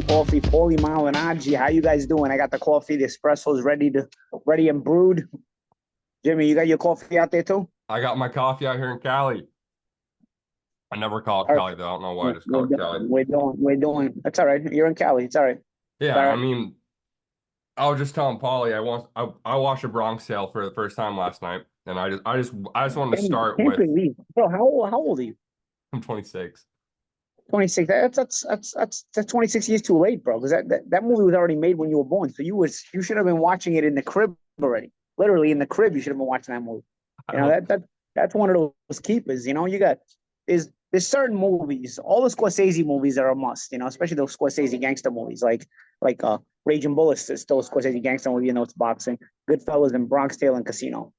coffee. Paulie Malinaji, how you guys doing? I got the coffee. The espresso is ready and brewed. Jimmy, you got your coffee out there too? I got my coffee out here in Cali. I never call it Cali Perfect. though. I don't know why I We're, just we're call it doing, Cali. we're doing. That's all right. You're in Cali. It's all right. It's Yeah, all I right. mean, I was just telling Paulie I watched a Bronx Tale for the first time last night, and I just wanted to start Can't with believe, bro. How old are you? I'm 26. 26. That's 26 years too late, bro. Because that movie was already made when you were born. So you should have been watching it in the crib already. Literally in the crib, you should have been watching that movie. I You know don't. that's one of those keepers. You know, you got there's certain movies, all the Scorsese movies are a must. You know, especially those Scorsese gangster movies, like Raging Bullets is still a Scorsese gangster movie. You know, it's boxing. Goodfellas and Bronx Tale and Casino.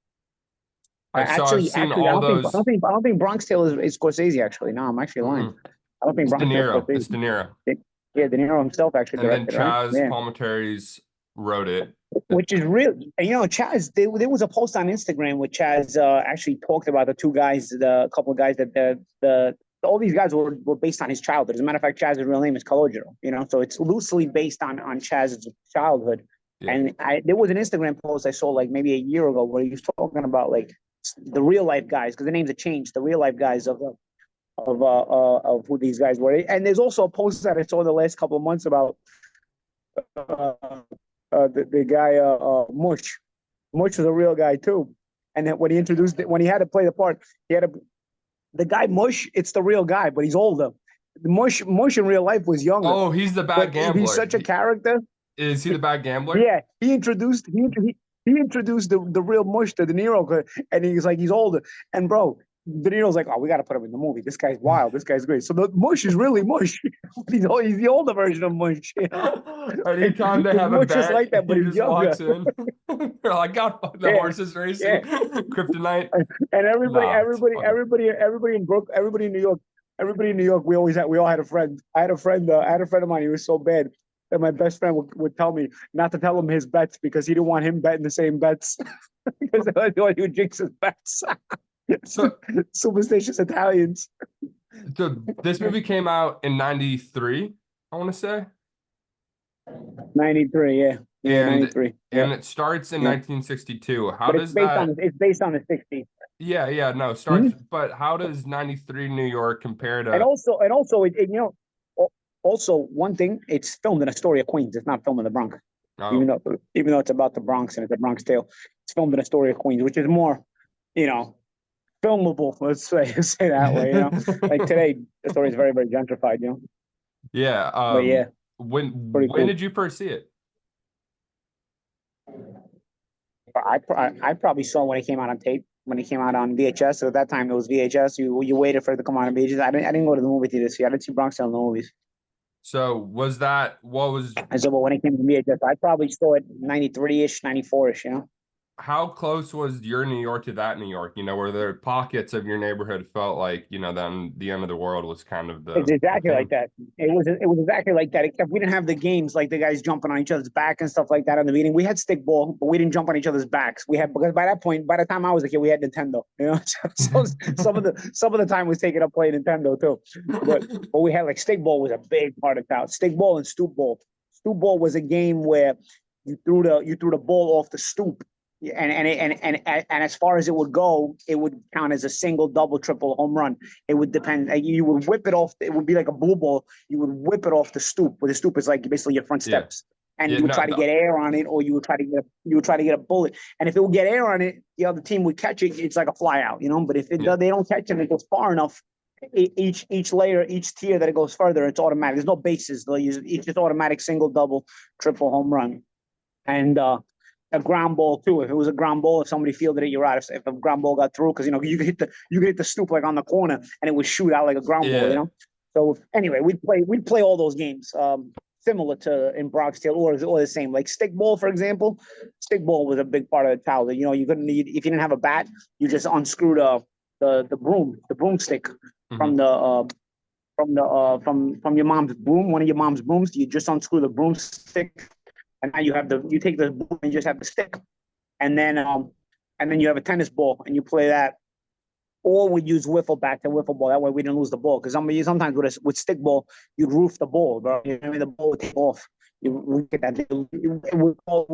So I've seen Actually, I all don't think I those. don't think I don't think Bronx Tale is Scorsese. Actually, no, I'm actually lying. Mm-mm. I don't think It's De Bronx Tale is Niro. It's Scorsese. De Niro. Yeah, De Niro himself actually And then directed, right? Chaz Yeah, Palminteri's wrote it. which is real. You know, Chaz. There was a post on Instagram where Chaz actually talked about the two guys, the couple of guys that the all these guys were based on his childhood. As a matter of fact, Chaz's real name is Calogero. You know, so it's loosely based on Chaz's childhood. Yeah. And there was an Instagram post I saw like maybe a year ago where he was talking about like the real life guys because the names have changed. The real life guys of who these guys were. And there's also a post that I saw the last couple of months about uh, the guy Mush. Mush was a real guy too. And then when he had to play the part, he had the guy Mush. It's the real guy, but he's older. Mush in real life was younger, Oh, he's the bad but he's gambler. such a character. Is he the bad gambler? Yeah, he introduced the real Mush to De Niro, and he's like he's older. And bro, De Niro's like, oh, we got to put him in the movie. This guy's wild. This guy's great. So the Mush is really Mush. he's the older version of Mush. You know? Anytime they have a Mush is bet, like that, but he he's just younger. walks in. They're like, God, the Yeah, horses racing, yeah. kryptonite. And Nah, it's funny. everybody in New York, we all had a friend. I had a friend of mine. He was so bad that my best friend would tell me not to tell him his bets because he didn't want him betting the same bets because he would jinx his bets. So, Superstitious Italians. so this movie came out in '93, I want to say, 93, yeah. Yeah, and 93. Yeah. and it starts in Yeah. 1962. How But does that? it's based on the 60s. Yeah, yeah, no, starts. Mhm. But how does '93 New York compare And to? also also one thing, it's filmed in Astoria, Queens. It's not filmed in the Bronx. Oh, Even though it's about the Bronx and it's a Bronx Tale, it's filmed in Astoria, Queens, which is more, you know, filmable. Let's say that way. You know, like today, the story is very very gentrified. You know, yeah. but yeah, When pretty when cool. did you first see it? I probably saw when it came out on tape. When it came out on VHS, so at that time it was VHS. You waited for it to come out on VHS. I didn't go to the movie theater to see. I didn't see Bronx Tale in the movies. So was that what was And so, but when it came to VHS, I probably saw it 93 ish, 94 ish. You know. how close was your New York to that New York? Were there pockets of your neighborhood felt like, then the end of the world was kind of It's the exactly like thing? that. It was exactly like that. Except we didn't have the games like the guys jumping on each other's back and stuff like that in the beginning. We had stickball, but we didn't jump on each other's backs. We had because by that point, by the time I was a kid, we had Nintendo. You know, so some of the time was taken up playing Nintendo too. But we had like stickball was a big part of town. Stickball and stoop ball. Stoop ball was a game where you threw the ball off the stoop and as far as it would go, it would count as a single, double, triple, home run. It would depend. You would whip it off. It would be like a blue ball. You would whip it off the stoop. Where the stoop is like basically your front Yeah. steps, and Yeah, you would try no, to get air on it, or you would try to get a bullet. And if it would get air on it, the other team would catch it. It's like a fly out, you know. But if yeah. they don't catch it, and it goes far enough. Each layer, each tier that it goes further, it's automatic. There's no bases. It's just automatic single, double, triple, home run. And a ground ball too. If it was a ground ball, if somebody fielded it, you're out. If a ground ball got through, because you could hit the stoop like on the corner, and it would shoot out like a ground ball. You Yeah. know. So anyway, we'd play all those games. Similar to in Bronx Tale or the same. Like stick ball, for example. Stick ball was a big part of the town. You know, you couldn't need if you didn't have a bat, you just unscrew the broomstick Hmm. from from your mom's broom, one of your mom's brooms. You just unscrew the broomstick and now you take the ball and you just have the stick, and then you have a tennis ball and you play that. or we'd use wiffle back to wiffle ball. That way we didn't lose the ball. Because sometimes with stick ball, you'd roof the ball, bro. You know what I mean? The ball would take off. You get that. It would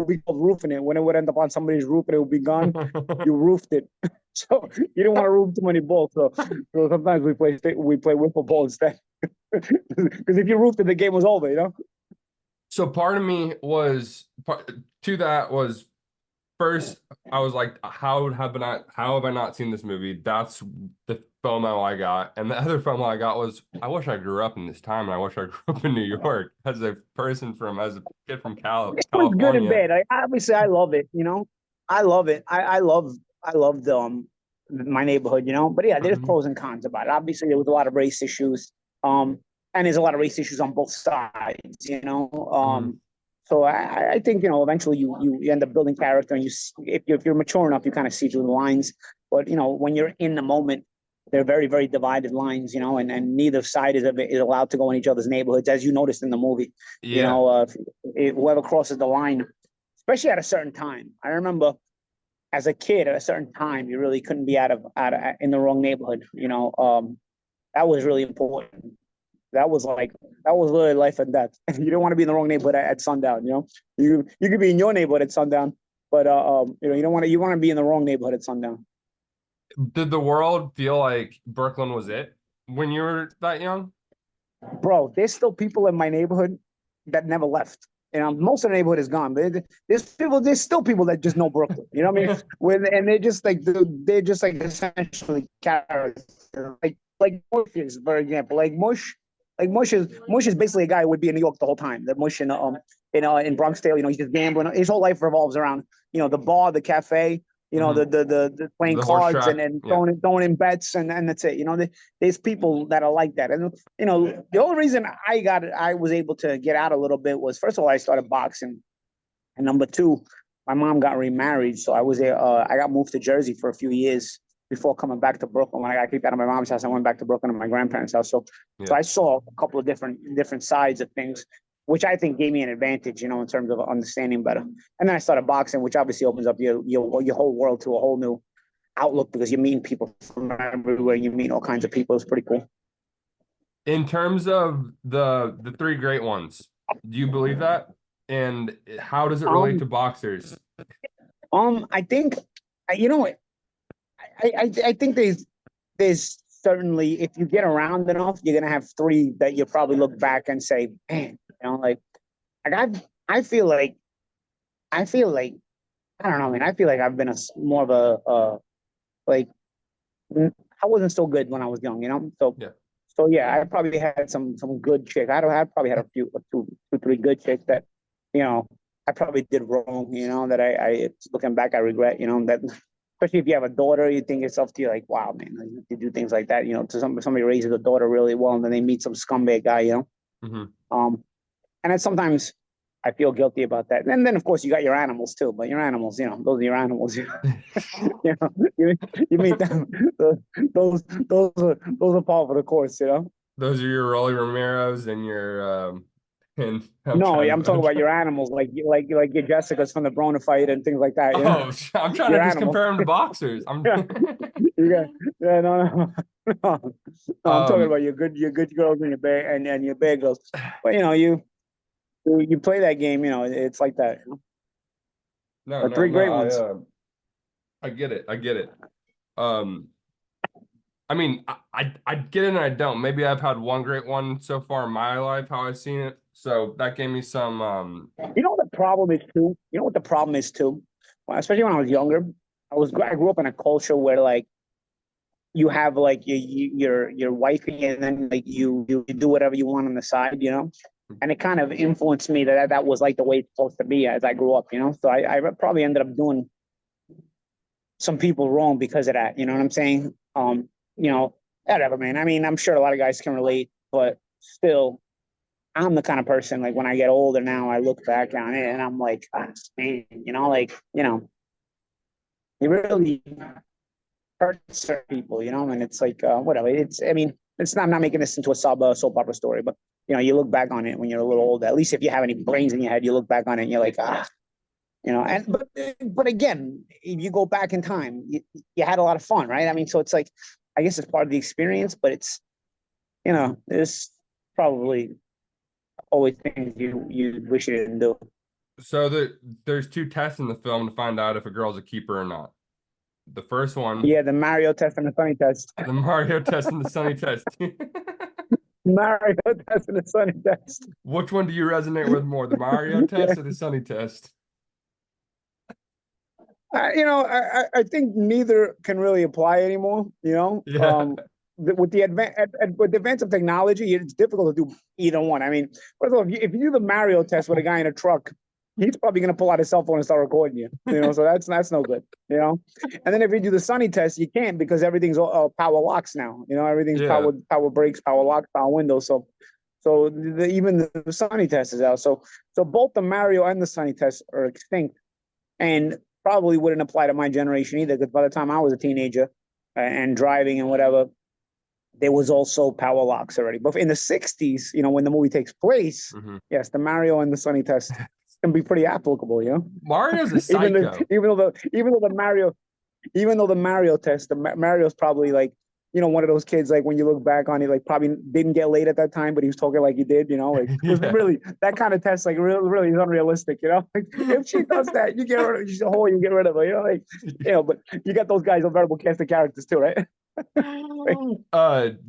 be called roofing it. When it would end up on somebody's roof and it would be gone, you roofed it. So you didn't want to roof too many balls. So sometimes we play wiffle ball instead. Because if you roofed it, the game was over. You know. So part of me was to that was first, I was like, how have I not seen this movie? That's the FOMO I got. And the other FOMO I got was, I wish I grew up in this time, and I wish I grew up in New York as a kid from California. It's good and bad. Obviously, I love it. You know, I love it. I love my neighborhood. You know, but yeah, there's pros and cons about it. Obviously, there was a lot of race issues. And there's a lot of race issues on both sides. You know. So I think, you know, eventually you end up building character, and if you're mature enough, you kind of see through the lines. But, you know, when you're in the moment, they're very, very divided lines, you know, and neither side is allowed to go in each other's neighborhoods, as you noticed in the movie. Yeah. You know, whoever crosses the line, especially at a certain time. I remember as a kid, at a certain time, you really couldn't be out in the wrong neighborhood. You know, that was really important. That was literally life and death. You don't want to be in the wrong neighborhood at sundown. You know, you could be in your neighborhood at sundown, but you know, you want to be in the wrong neighborhood at sundown. Did the world feel like Brooklyn was it when you were that young? Bro, there's still people in my neighborhood that never left. You know, most of the neighborhood is gone, but there's still people that just know Brooklyn. You know what I mean? And they're just like essentially characters. Like Mush is, for example, like Mush. Like Mush is basically a guy who would be in New York the whole time. The Mush in Bronx Tale, you know, he's just gambling. His whole life revolves around, you know, the bar, the cafe, you know, the playing cards and throwing in bets, and that's it. You know, there's people that are like that. And you know, the only reason I was able to get out a little bit was, first of all, I started boxing, and number two, my mom got remarried, so I got moved to Jersey for a few years before coming back to Brooklyn. When I got kicked out of my mom's house, I went back to Brooklyn to my grandparents' house. So I saw a couple of different sides of things, which I think gave me an advantage, you know, in terms of understanding better. And then I started boxing, which obviously opens up your whole world to a whole new outlook, because you're meeting people from everywhere. You meet all kinds of people. It's pretty cool. In terms of the three great ones, do you believe that? And how does it relate to boxers? I think, you know, I think there's certainly, if you get around enough, you're gonna have three that you probably look back and say, man, you know, like I feel like I don't know, man. I feel like I've been more of a like, I wasn't so good when I was young, you know. So yeah, I probably had some good chicks. I probably had two, three good chicks that, you know, I probably did wrong, you know, that I looking back, I regret, you know, that. Especially if you have a daughter, you think yourself to you like, wow, man, like, you do things like that, you know, to somebody raises a daughter really well, and then they meet some scumbag guy, you know. And then sometimes I feel guilty about that. And then of course you got your animals too, but your animals, you know, those are your animals. You know, you meet them. Those are part of the course, you know. Those are your Rolly Romeros and your and no, I'm talking about your animals, like your Jessicas from the Brona fight and things like that. Oh, I'm trying to just compare them to boxers. No. I'm talking about your good girls and your bad and your bad girls. But you know, you play that game, you know, it's like that. You know? Three great ones. I get it. I mean, I get it and I don't. Maybe I've had one great one so far in my life, how I've seen it. So that gave me some. You know what the problem is too? You know what the problem is too? Well, especially when I was younger, I grew up in a culture where like you have like your wifey, and then like you do whatever you want on the side, you know. And it kind of influenced me that was like the way it's supposed to be as I grew up, you know. So I probably ended up doing some people wrong because of that. You know what I'm saying? You know, whatever, man. I mean, I'm sure a lot of guys can relate, but still, I'm the kind of person, like, when I get older now, I look back on it and I'm like, man, you know, like, you know, you really hurt certain people, you know, and it's like, whatever. I mean, I'm not making this into a soap opera story, but, you know, you look back on it when you're a little older. At least if you have any brains in your head, you look back on it and you're like, you know. And but again, if you go back in time, you had a lot of fun, right? I mean, so it's like, I guess it's part of the experience, but it's, you know, there's probably always things you wish you didn't do. So there's two tests in the film to find out if a girl's a keeper or not. The first one, Yeah, the Mario test and the Sunny test. the Mario test and the Sunny test. Mario test and the Sunny test. Which one do you resonate with more, the Mario test or the Sunny test? You know, I think neither can really apply anymore. You know, Yeah. With the advance of technology, it's difficult to do either one. I mean, first of all, if you do the Mario test with a guy in a truck, he's probably going to pull out his cell phone and start recording you. You know, so that's no good. You know, and then if you do the Sunny test, you can't, because everything's power locks now. You know, everything's power brakes, power locks, power windows. So even the Sunny test is out. So both the Mario and the Sunny test are extinct, and probably wouldn't apply to my generation either, because by the time I was a teenager and driving and whatever, there was also power locks already. But in the 60s, you know, when the movie takes place, yes, the Mario and the Sunny test can be pretty applicable, you know? Mario's a psycho. Even though the Mario test, Mario's probably like, you know, one of those kids, like when you look back on it, like probably didn't get laid at that time, but he was talking like he did, you know, like it was really that kind of test, like really is unrealistic, you know. Like, if she does that, you get rid of, she's a whore, you get rid of her, you know, like, you know. But you got those guys on variable cast of characters too, right?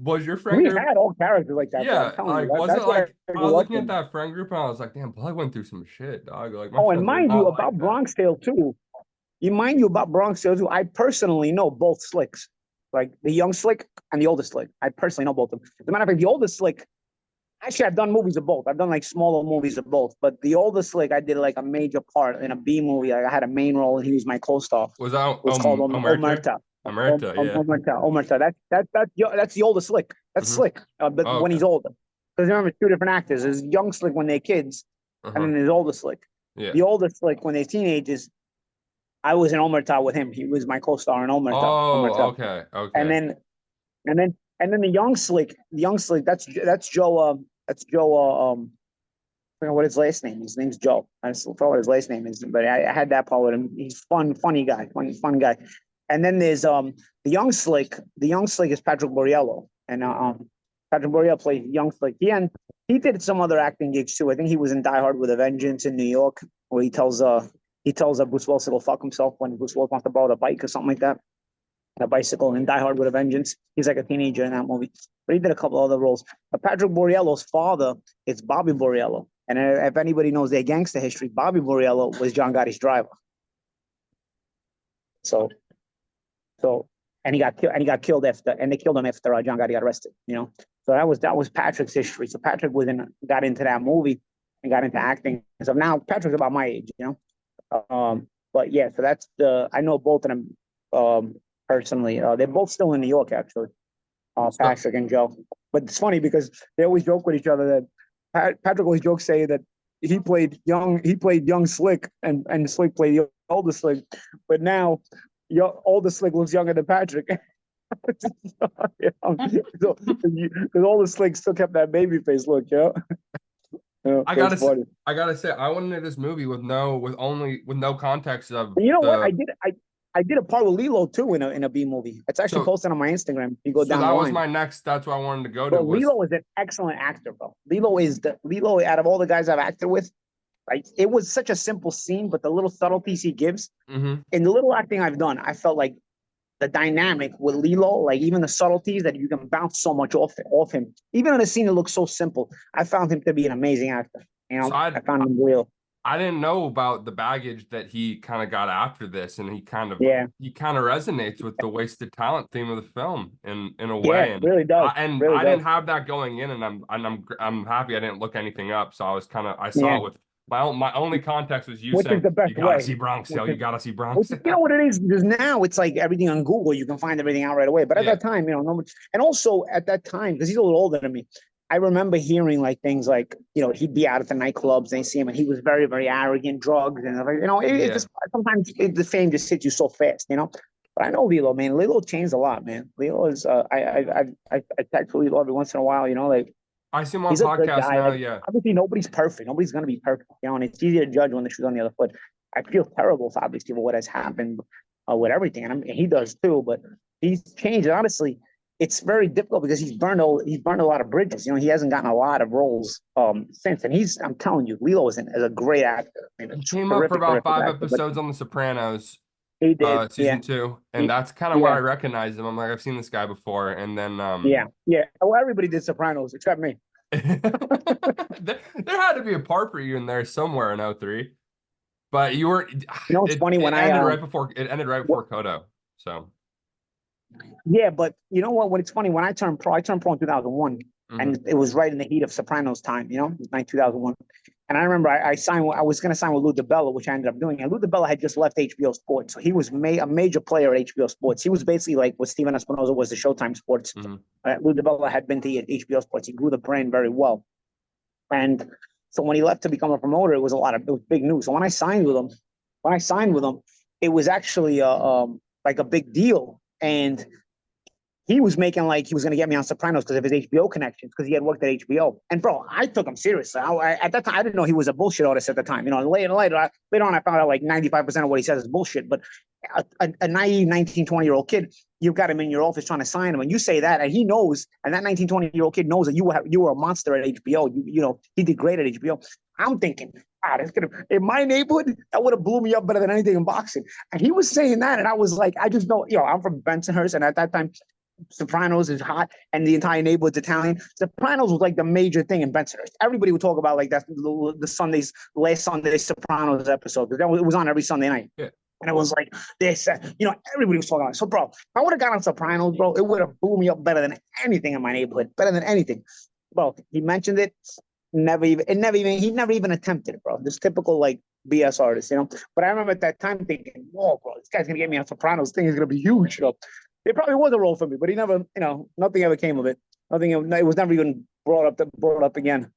Was your friend we group? had all characters like that. Yeah, like was it like I was looking at that. that friend group and I was like, damn, I went through some shit, dog. Like, my And mind you, about Bronx Tale too. About Bronx Tale too. I personally know both slicks, like the young slick and the older slick. I personally know both of them. As a matter of fact, the older slick, actually, I've done movies of both. I've done like smaller movies of both. But the older slick, I did like a major part in a B movie. Like, I had a main role and he was my co-star. Was that it was called Omerta. Omerta, yeah. Omerta. That's the older slick. That's Slick, but when he's older. Because remember, two different actors. There's young slick when they're kids, and then there's older slick. Yeah. The older slick when they're teenagers, I was in Omerta with him. He was my co-star in Omerta. Oh, okay. And then the young slick, that's Joe. That's Joe. I forgot what his last name is. His name's Joe. I still forgot what his last name is, but I had that part with him. He's funny guy, fun guy. And then there's the young slick. The young slick is Patrick Borriello, and Patrick Borriello plays young slick. He did some other acting gigs too. I think he was in Die Hard with a Vengeance in New York, where he tells Bruce Willis to go fuck himself when Bruce Willis wants to borrow a bike or something like that. A bicycle in Die Hard with a Vengeance. He's like a teenager in that movie, but he did a couple other roles. But Patrick Borriello's father is Bobby Borriello, and if anybody knows their gangster history, Bobby Borriello was John Gotti's driver. So, and he got killed after, and they killed him after John Gotti got arrested. You know, so that was Patrick's history. So Patrick got into that movie and got into acting. So now Patrick's about my age, you know. But yeah, so that's I know both of them personally. They're both still in New York, actually. Patrick and Joe. But it's funny because they always joke with each other that Patrick always jokes saying that he played young Slick and Slick played the older Slick, but now your older Slick looks younger than Patrick. Because older Slick still kept that baby face look, you know? I gotta say, I went into this movie with no context of. You know what? I did a part with Lilo too in a B movie. It's actually posted on my Instagram. You go down. That was my next. That's what I wanted to go to. Lilo is an excellent actor, bro. Lilo out of all the guys I've acted with. Right, it was such a simple scene, but the little subtleties he gives in the little acting I've done, I felt like the dynamic with Lilo, like even the subtleties that you can bounce so much off him, even in a scene that looks so simple. I found him to be an amazing actor. You know, I found him real. I didn't know about the baggage that he kind of got after this, and he kind of resonates with the wasted talent theme of the film in a way. And really does. I didn't have that going in, and I'm happy I didn't look anything up. So I saw it with. My only context was you saying, you gotta see Bronx Tale, you gotta see Bronx Tale. You know what it is? Because now it's like everything on Google, you can find everything out right away. But at that time, you know, and also at that time, because he's a little older than me, I remember hearing like things like, you know, he'd be out at the nightclubs and they see him and he was very, very arrogant, drugs, and you know, sometimes the fame just hits you so fast, you know. But I know Lilo, man. Lilo changed a lot, man. Lilo is I text Lilo every once in a while, you know, like. I see him on podcasts now, Obviously, nobody's perfect. Nobody's going to be perfect, you know, and it's easy to judge when the shoe's on the other foot. I feel terrible, obviously, for what has happened with everything, and I mean, he does too. But he's changed. And honestly, it's very difficult because he's burned a lot of bridges. You know, he hasn't gotten a lot of roles since. And I'm telling you, Lilo is a great actor. I mean, He came up for about 5 episodes on The Sopranos, he did, season 2, and that's kind of where I recognized him. I'm like, I've seen this guy before, and then yeah. Well, everybody did Sopranos except me. there had to be a part for you in there somewhere in 03. But you were, you know, it's funny when it ended right before Kodo. So yeah, but you know what? When it's funny, when I turned pro in 2001, and it was right in the heat of Sopranos time. You know, it was 2001, and I remember I signed. I was going to sign with Lou DiBella, which I ended up doing. And Lou DiBella had just left HBO Sports, so he was a major player at HBO Sports. He was basically like what Steven Espinosa was to Showtime Sports. Lou DiBella had been to HBO Sports. He grew the brand very well, and so when he left to become a promoter, it was big news. So when I signed with him, it was actually like a big deal. And he was making like he was going to get me on Sopranos because of his HBO connections, because he had worked at HBO. And bro, I took him seriously. At that time, I didn't know he was a bullshit artist at the time. You know, later on, I found out like 95% of what he says is bullshit. But a naive 19, 20-year-old kid, you've got him in your office trying to sign him, and you say that, and he knows, and that 19, 20-year-old kid knows that you were a monster at HBO. You know, he did great at HBO. I'm thinking, in my neighborhood, that would have blew me up better than anything in boxing. And he was saying that, and I was like, I just know, I'm from Bensonhurst, and at that time, Sopranos is hot, and the entire neighborhood's Italian. Sopranos was like the major thing in Bensonhurst. Everybody would talk about like that the last Sunday Sopranos episode, because it was on every Sunday night. Yeah. And it was like this, everybody was talking about it. So, bro, if I would have got on Sopranos, bro, it would have blew me up better than anything in my neighborhood, better than anything. Bro, he mentioned it. He never even attempted it, bro. This typical like BS artist, But I remember at that time thinking, whoa, bro, this guy's gonna get me on Sopranos. Thing is gonna be huge, It probably was a role for me, but he never, nothing ever came of it. It was never even brought up again.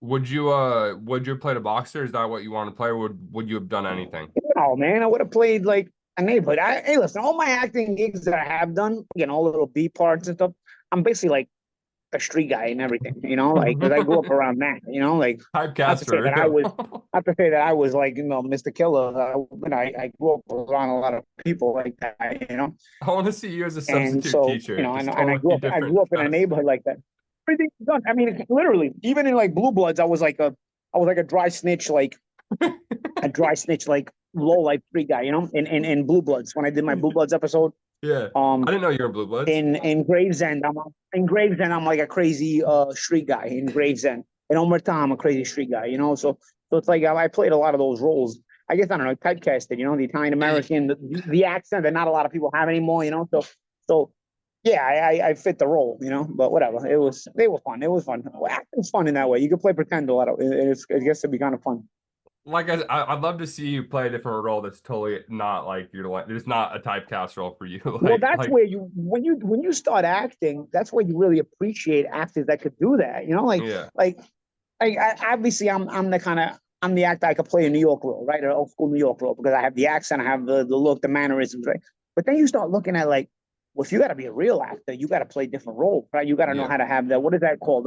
Would you have played a boxer? Is that what you want to play, or would you have done anything? No, man, I would have played like a neighborhood. Hey, listen, all my acting gigs that I have done, all little B parts and stuff, I'm basically like a street guy and everything, like, because I grew up around that, like typecaster. Not to say that I was like, Mr. Killer. I grew up around a lot of people like that, I want to see you as a substitute teacher. And I grew up in a neighborhood like that. Everything's done. I mean, literally, even in like Blue Bloods, I was like a dry snitch, like low life street guy, in Blue Bloods, when I did my Blue Bloods episode. Yeah. I didn't know you were in Blue Bloods. In Gravesend, I'm like a crazy street guy in Gravesend. In Omerta, I'm a crazy street guy, So it's like I played a lot of those roles. I guess, I don't know, typecasted, the Italian American, the accent that not a lot of people have anymore, So yeah, I fit the role, but whatever. They were fun. It was fun. Acting's fun in that way. You can play pretend a lot of it. I guess it'd be kind of fun. Like I'd love to see you play a different role that's totally not like there's not a typecast role for you. Well, that's where when you start acting, that's where you really appreciate actors that could do that. Obviously I'm the actor I could play a New York role, right? An old school New York role, because I have the accent, I have the look, the mannerisms, right? But then you start looking at like, well, if you got to be a real actor, you got to play different roles, right? You got to know how to have that. What is that called?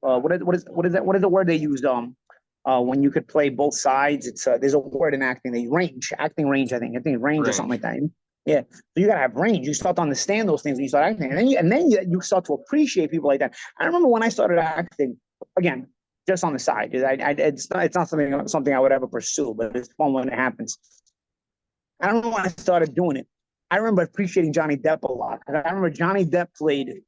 What is the word they used? When you could play both sides, it's there's a word in acting, acting range. I think range or something like that. Yeah, so you gotta have range. You start to understand those things when you start acting, and then you start to appreciate people like that. I remember when I started acting, again, just on the side. It's not something I would ever pursue, but it's fun when it happens. I don't know when I started doing it. I remember appreciating Johnny Depp a lot. I remember Johnny Depp played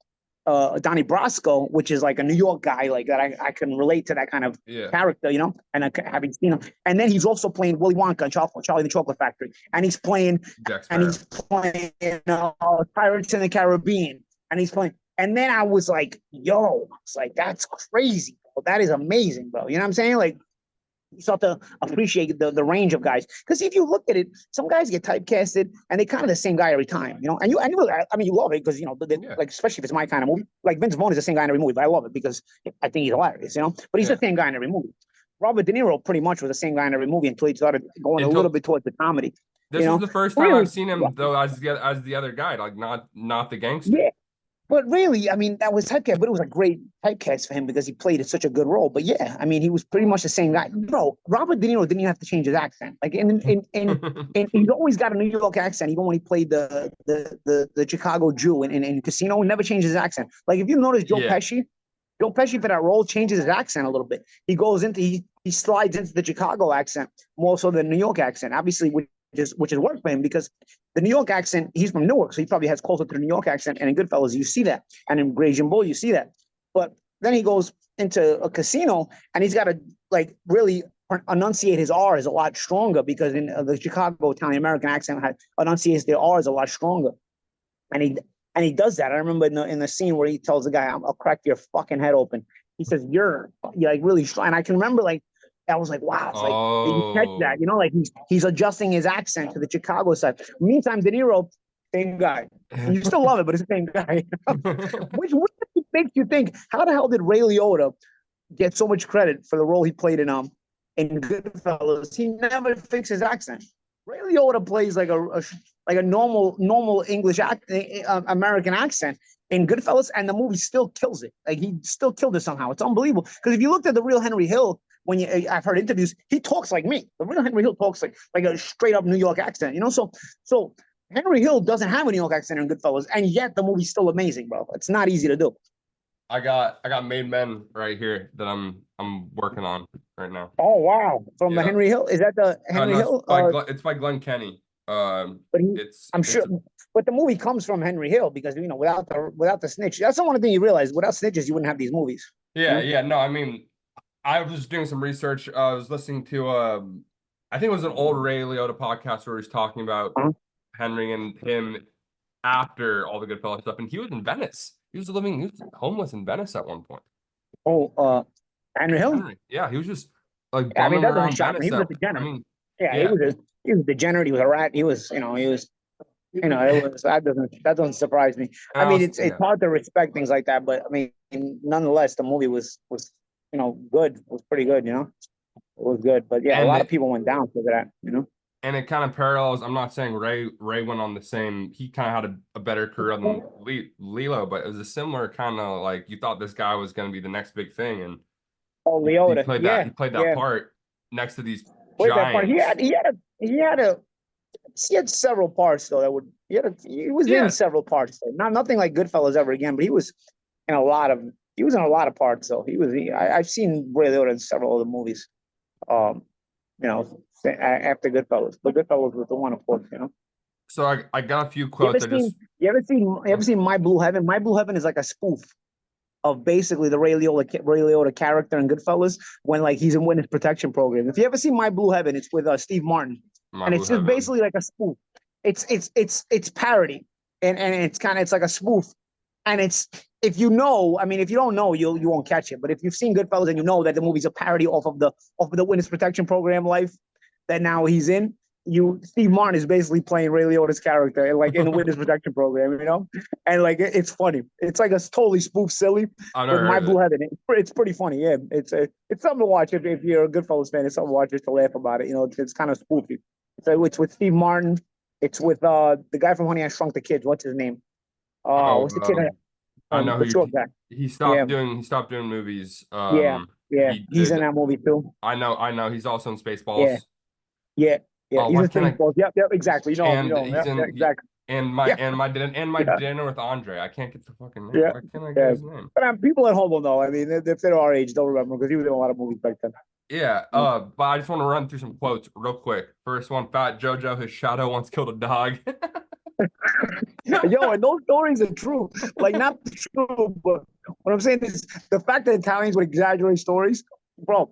Donnie Brasco, which is like a New York guy, like that. I can relate to that kind of character, and having seen him. And then he's also playing Willy Wonka and Charlie the Chocolate Factory, and he's playing Pirates in the Caribbean, and he's playing. And then I was like, that's crazy, bro. That is amazing, bro. You know what I'm saying? Like, you start to appreciate the range of guys, because if you look at it, some guys get typecasted and they kind of the same guy every time, And you love it because like, especially if it's my kind of movie. Like Vince Vaughn is the same guy in every movie, but I love it because I think he's hilarious, But he's the same guy in every movie. Robert De Niro pretty much was the same guy in every movie until he started going a little bit towards the comedy. This was the first time I've seen him though as the other guy, like not the gangster. Yeah. But really, I mean, that was typecast, but it was a great typecast for him because he played such a good role. But yeah, I mean, he was pretty much the same guy. Bro, Robert De Niro didn't even have to change his accent. Like, and he's always got a New York accent, even when he played the Chicago Jew in Casino. He never changed his accent. Like, if you notice Yeah. Joe Pesci for that role changes his accent a little bit. He goes into he slides into the Chicago accent more so than the New York accent. Obviously, which is work for him because the New York accent, he's from Newark, so he probably has closer to the New York accent. And in Goodfellas, you see that. And in Raging Bull, you see that. But then he goes into a Casino and he's got to like really enunciate his R's a lot stronger because in the Chicago Italian American accent enunciates their R's a lot stronger. And he does that. I remember in the scene where he tells the guy, "I'll crack your fucking head open." He says, "You're like really strong." And I can remember like I was like, wow, it's like they didn't catch that, you know, like he's adjusting his accent to the Chicago side. Meantime, De Niro, same guy. And you still love it, but it's the same guy. Which makes you think, how the hell did Ray Liotta get so much credit for the role he played in Goodfellas? He never fixed his accent. Ray Liotta plays like a normal English American accent in Goodfellas, and the movie still kills it. Like he still killed it somehow. It's unbelievable. Because if you looked at the real Henry Hill, I've heard interviews, he talks like me. The real Henry Hill talks like a straight up New York accent, you know. So Henry Hill doesn't have a New York accent in Goodfellas, and yet the movie's still amazing, bro. It's not easy to do. I got Made Men right here that I'm working on right now. Oh wow, from the Henry Hill, is that the Henry Hill? It's by Glenn Kenny. But I'm sure, but the movie comes from Henry Hill because you know without the snitch, that's the one thing you realize. Without snitches, you wouldn't have these movies. Yeah, you know? yeah. No, I mean, I was doing some research. I was listening to I think it was an old Ray Liotta podcast where he's talking about Henry and him after all the Goodfellas stuff, and he was in Venice. He was homeless in Venice at one point. Oh, Henry Hill? Yeah, he was just like bumming around Venice. He was a degenerate. He was a degenerate. He was a rat. He was, it was that doesn't surprise me. I mean, it's hard to respect things like that, but I mean, nonetheless, the movie was good. It was pretty good, It was good, but yeah, a lot of people went down for that, And it kind of parallels. I'm not saying Ray went on the same. He kind of had a better career than Lilo, but it was a similar kind of like you thought this guy was going to be the next big thing, and Liotta, he played that part next to these giants. He had several parts though. He was in several parts though. Nothing like Goodfellas ever again, but he was in a lot of parts though. I've seen Ray Liotta in several other movies. After Goodfellas, but Goodfellas was the one, of course, So I got a few quotes. You ever seen My Blue Heaven? My Blue Heaven is like a spoof of basically the Ray Liotta character in Goodfellas when like he's in witness protection program. If you ever see My Blue Heaven, it's with Steve Martin, and it's just basically like a spoof. It's parody, and it's like a spoof, and it's if you don't know, you won't catch it. But if you've seen Goodfellas and you know that the movie's a parody off of the witness protection program life that now he's in, Steve Martin is basically playing Ray Liotta's character and like in the witness protection program, and like it's funny. It's like a totally spoof silly. With My Blue Heaven, it's pretty funny. Yeah, it's something to watch if you're a Goodfellas fan. It's something to watch just to laugh about it. It's kind of spoofy. It's with Steve Martin. It's with the guy from Honey I Shrunk the Kids. What's his name? What's the kid? I know he stopped doing movies. He's in that movie too. I know. He's also in Spaceballs. Yeah. He's in Spaceballs. Yep, exactly. Exactly. And my dinner with Andre. I can't get the fucking name. Why can't I get his name? But people at home will know. I mean, if they're our age, they'll remember because he was in a lot of movies back then. Yeah. But I just want to run through some quotes real quick. First one: Fat Jojo, his shadow once killed a dog. Yo, and those stories are true. Like, not true, but what I'm saying is the fact that Italians would exaggerate stories, bro.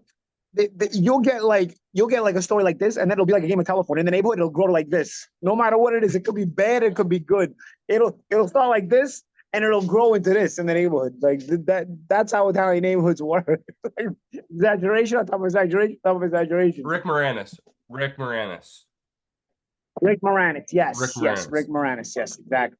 You'll get like a story like this, and then it'll be like a game of telephone. In the neighborhood, it'll grow to like this. No matter what it is, it could be bad, it could be good. It'll start like this, and it'll grow into this in the neighborhood. Like that's how Italian neighborhoods work. Exaggeration on top of exaggeration on top of exaggeration. Rick Moranis. Yes, Rick Moranis. Yes, exactly.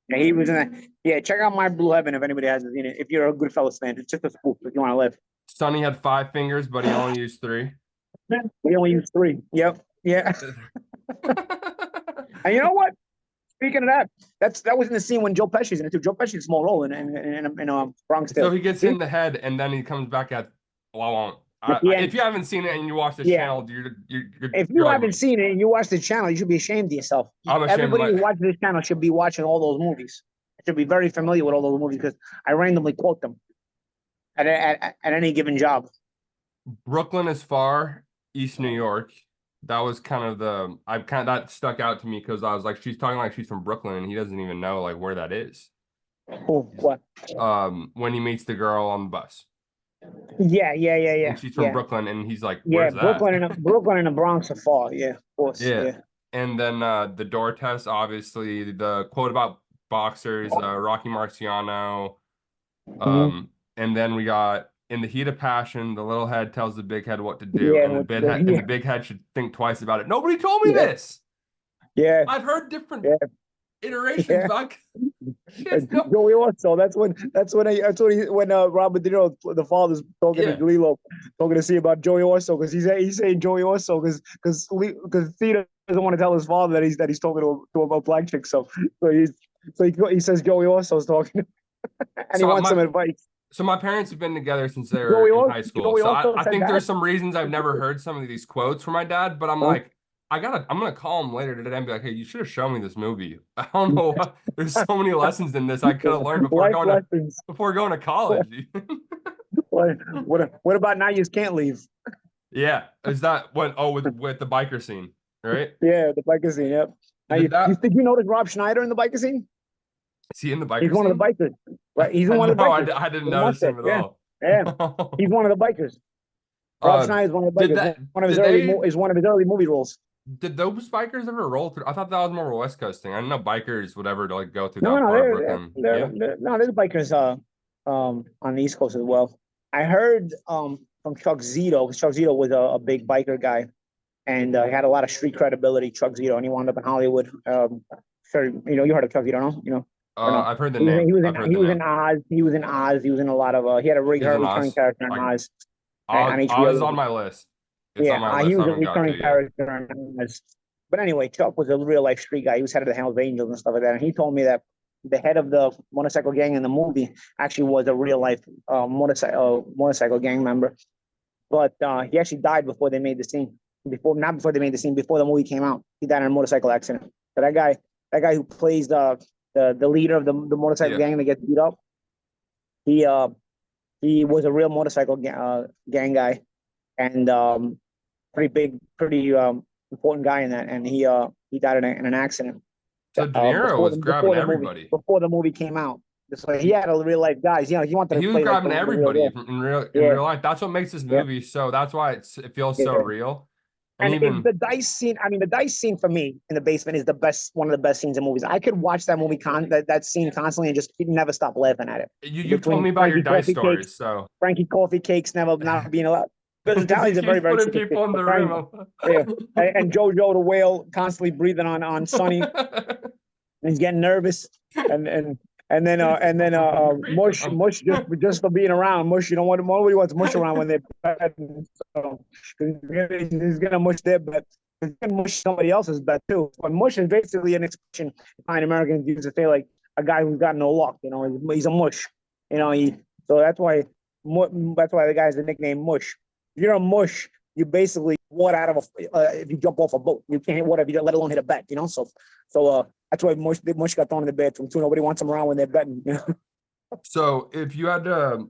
Yeah, he was in that. Yeah, check out My Blue Heaven if anybody hasn't seen it. If you're a Goodfellas fan, it's just a spoof if you want to live. Sonny had 5 fingers, but he only used 3. We only used 3. Yep. Yeah. And you know what? speaking of that, that was in the scene when Joe Pesci's in it too. Joe Pesci's a small role in Bronx Tale. So he gets See? in the head, and then he comes back at. Well, I won't. Yeah. If you haven't seen it and you watch this Yeah. channel, If you you're haven't like, seen it and you watch the channel, you should be ashamed of yourself. I'm ashamed Everybody of who watches this channel should be watching all those movies. Should be very familiar with all those movies because I randomly quote them at any given job. Brooklyn is far, East New York. That was kind of that stuck out to me because I was like, she's talking like she's from Brooklyn, and he doesn't even know like where that is. Oh, what? When he meets the girl on the bus. Yeah. And she's from Brooklyn, and he's like, "Where's that?" Brooklyn and the Bronx are far. Yeah, of course. Yeah. And then the door test, obviously, the quote about boxers, Rocky Marciano. And then we got in the heat of passion, the little head tells the big head what to do, and the big head should think twice about it. Nobody told me this. Yeah, I've heard different iterations back. Joey also. That's when Robert De Niro, the father's talking to Lilo, talking to see about Joey also because he's saying Joey also because Theta doesn't want to tell his father that he's talking to about black chicks. So he says Joey also is talking, and he wants some advice. So my parents have been together since they were in high school. So I think there's some reasons I've never heard some of these quotes from my dad, but I'm like, I'm gonna call him later today and be like, hey, you should have shown me this movie. I don't know what, there's so many lessons in this I could have learned before going to college. What about now you can't leave? Yeah. Is that what with the biker scene, right? Yeah, the biker scene, yep. Did you notice Rob Schneider in the biker scene? Is he in the biker scene? He's one of the bikers. Right. He's one of the bikers. I didn't notice him at all. Yeah. He's one of the bikers. Rob Schneider is one of the bikers. One of his early movie roles. Did those bikers ever roll through? I thought that was more of a West Coast thing. I didn't know bikers would ever like go through that part of Brooklyn. There's bikers on the East Coast as well. I heard from Chuck Zito, because Chuck Zito was a big biker guy, and he had a lot of street credibility. Chuck Zito, and he wound up in Hollywood. Sure, you heard of Chuck Zito, no? You know. I've heard the name. He was in Oz. He was in Oz. He was in a lot of. He had a recurring character in Oz. Oz is on my list. He was a recurring character in Oz. But anyway, Chuck was a real life street guy. He was head of the Hells Angels and stuff like that. And he told me that the head of the motorcycle gang in the movie actually was a real life motorcycle gang member. But he actually died before they made the scene. Before the movie came out, he died in a motorcycle accident. So that guy who plays the leader of the motorcycle gang that gets beat up, he was a real motorcycle gang guy, and pretty important guy in that. And he died in an accident. So De Niro was grabbing everybody before the movie came out. So he had a real life guys. He wanted. He was grabbing everybody in real life. That's what makes this movie so. That's why it feels so real. And even the dice scene. I mean, the dice scene for me in the basement is one of the best scenes in movies. I could watch that movie that scene constantly and just never stop laughing at it. You told me about your dice stories. Cakes, so Frankie Coffee Cakes not being allowed. Because Italians are very, very putting people in the room. And Jojo the whale constantly breathing on Sonny. And he's getting nervous. And then Mush just for being around. Mush, nobody wants Mush around when they're bad. So he's gonna mush their bet. He's gonna mush somebody else's bet too. But Mush is basically an expression behind Americans use to say like a guy who's got no luck. He's a mush. So that's why the guy has the nickname Mush. If you're a mush, you basically water out of if you jump off a boat. You can't hit water if you let alone hit a bet. So that's why Mush got thrown in the bedroom too. Nobody wants him around when they're betting. So if you had to,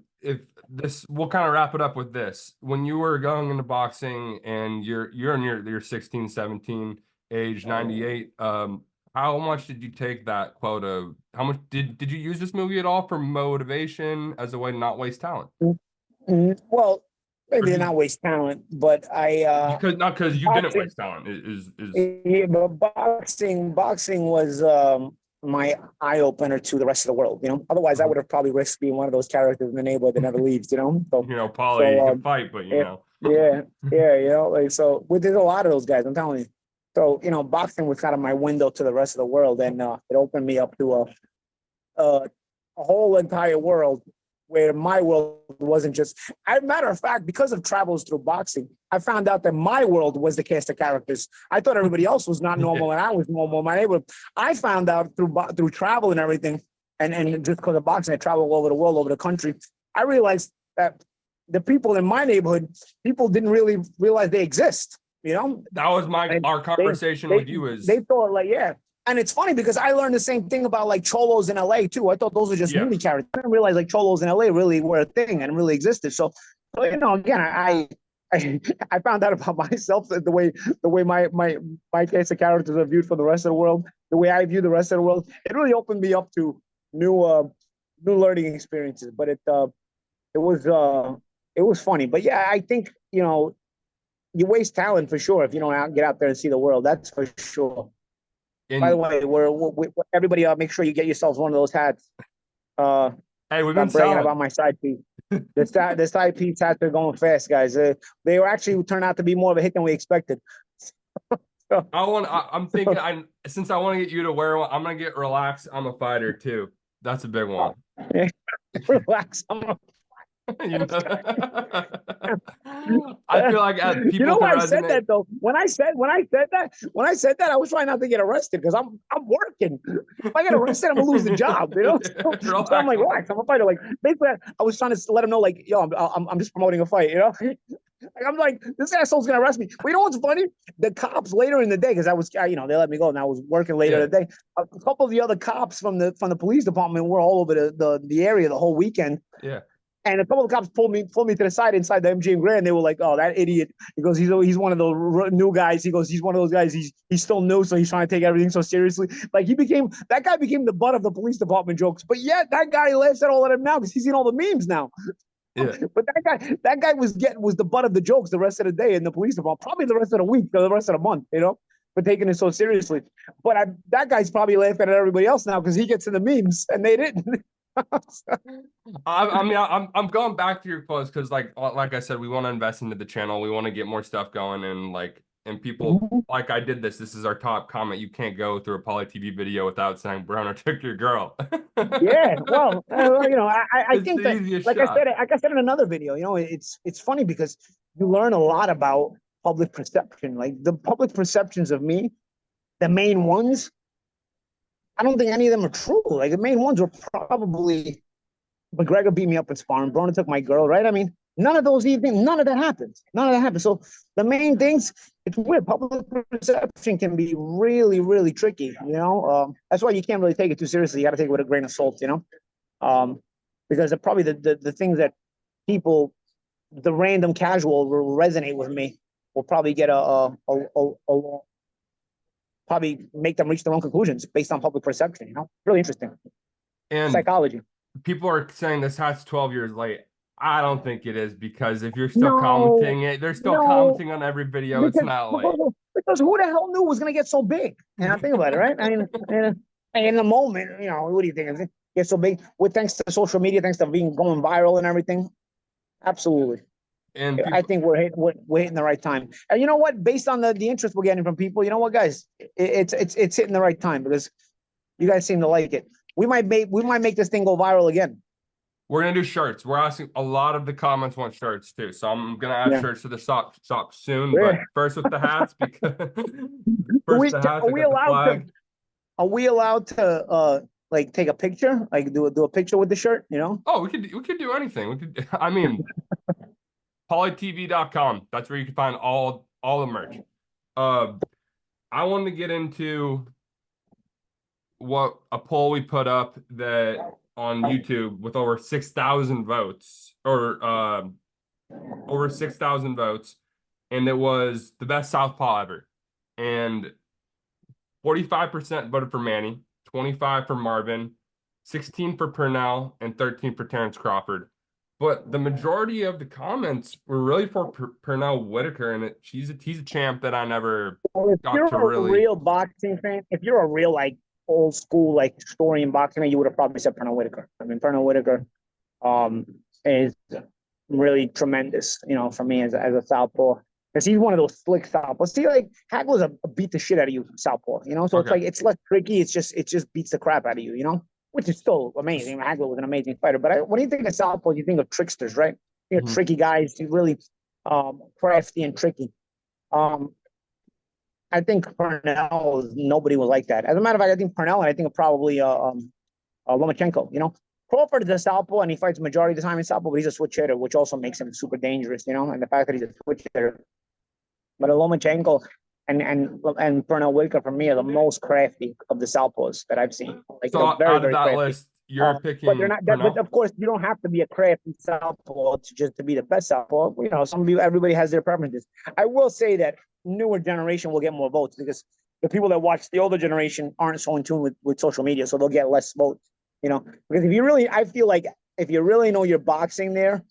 we'll kind of wrap it up with this. When you were going into boxing and you're in your 16, 17 age, 98, how much did you take that quota? How much did you use this movie at all for motivation as a way to not waste talent? Well, maybe not waste talent, but because you didn't waste talent yeah, but boxing was my eye opener to the rest of the world. Otherwise I would have probably risked being one of those characters in the neighborhood that never leaves. So, Paulie, you can fight, but yeah. So there's a lot of those guys. I'm telling you. So boxing was kind of my window to the rest of the world, and it opened me up to a whole entire world where my world wasn't just. Matter of fact, because of travels through boxing, I found out that my world was the cast of characters. I thought everybody else was not normal, and I was normal. My neighbor. I found out through travel and everything, and just because of boxing, I travel all over the world, over the country. I realized that the people in my neighborhood, people didn't really realize they exist. You know, that was our conversation with you. Is they thought like, yeah. And it's funny because I learned the same thing about like cholos in LA too. I thought those were just movie characters. I didn't realize like cholos in LA really were a thing and really existed. So you know, again, I found out about myself the way my case of characters are viewed for the rest of the world, the way I view the rest of the world. It really opened me up to new learning experiences. But it was funny. But yeah, I think, you know, you waste talent for sure if you don't get out there and see the world. That's for sure. By the way, everybody, make sure you get yourselves one of those hats. Hey, we've been bragging about my side piece. The side piece hats are going fast, guys. They were actually turned out to be more of a hit than we expected. I'm thinking, since I want to get you to wear one, I'm gonna get relaxed. I'm a fighter too. That's a big one. Relax. I'm a you know? I feel like people. You know why I said that though? When I said that, I was trying not to get arrested because I'm working. If I get arrested, I'm gonna lose the job. You know, so I'm like, relax. I'm a fighter. Like basically, I was trying to let him know, like, yo, I'm just promoting a fight. You know, like, I'm like, this asshole's gonna arrest me. But you know what's funny? The cops later in the day, because I was, you know, they let me go and I was working later in the day. A couple of the other cops from the police department were all over the area the whole weekend. Yeah. And a couple of cops pulled me to the side inside the MGM Grand. They were like, "Oh, that idiot." He goes, "He's one of those new guys." He goes, "He's one of those guys. He's still new, so he's trying to take everything so seriously." Like that guy became the butt of the police department jokes. But yet that guy laughs at all of them now because he's seen all the memes now. Yeah. But that guy was the butt of the jokes the rest of the day in the police department, probably the rest of the week, or the rest of the month, you know, for taking it so seriously. But that guy's probably laughing at everybody else now because he gets in the memes and they didn't. I'm going back to your post because like I said, we want to invest into the channel. We want to get more stuff going and people like I did this. This is our top comment. You can't go through a Poly TV video without saying Brown took your girl. Yeah, well, you know, I think that like I said in another video, you know, it's funny because you learn a lot about public perception. Like the public perceptions of me, the main ones, I don't think any of them are true. Like the main ones were probably McGregor beat me up in sparring. Broner took my girl, right? I mean, none of that happens. None of that happens. So the main things, it's weird. Public perception can be really, really tricky. You know, that's why you can't really take it too seriously. You got to take it with a grain of salt. You know, because probably the things that people, the random casual, will resonate with me. Will probably get probably make them reach their own conclusions based on public perception, you know? Really interesting. And psychology. People are saying this hat's 12 years late. I don't think it is because if you're still commenting it, they're still commenting on every video. It's not late. Because who the hell knew it was going to get so big? And I think about it, right? I mean, in the moment, you know, what do you think? It gets so big with thanks to social media, thanks to going viral and everything. Absolutely. And I think we're hitting the right time. And you know what? Based on the interest we're getting from people, you know what, guys? It's hitting the right time because you guys seem to like it. We might make this thing go viral again. We're gonna do shirts. We're asking a lot of the comments want shirts too, so I'm gonna add shirts to the shop soon. But first with the hats, because are we allowed to like take a picture, like do a picture with the shirt? You know? Oh, we could do anything. We could. I mean. polytv.com. That's where you can find all the merch. I wanted to get into what a poll we put up that on YouTube with over 6,000 votes, or over 6,000 votes, and it was the best Southpaw ever. And 45% voted for Manny, 25 for Marvin, 16 for Pernell, and 13 for Terrence Crawford. But the majority of the comments were really for Pernell Whitaker, and he's a champ that I never got to really. If you're a real boxing fan, if you're a real like old school like historian boxing fan, you would have probably said Pernell Whitaker. I mean, Pernell Whitaker is really tremendous, you know, for me as a southpaw, because he's one of those slick southpaws. See, like Hagler's a beat the shit out of you southpaw, you know. So it's like it's less tricky. It just beats the crap out of you, you know. which is still amazing. Hagler was an amazing fighter. But when you think of southpaws, you think of tricksters, right? You know, tricky guys, you really crafty and tricky. I think Pernell, nobody was like that. As a matter of fact, I think Pernell, and I think probably Lomachenko. You know, Crawford is a southpaw, and he fights the majority of the time in southpaw, but he's a switch hitter, which also makes him super dangerous. You know, and the fact that he's a switch hitter. But Lomachenko and Pernell Whitaker for me are the most crafty of the southpaws that I've seen. Like, So very, out of very that crafty. list, you're picking But they're not. But of course, you don't have to be a crafty southpaw to be the best southpaw. You know, some of you, everybody has their preferences. I will say that newer generation will get more votes because the people that watch the older generation aren't so in tune with social media, so they'll get less votes. You know, because if you really, I feel like if you really know your boxing there,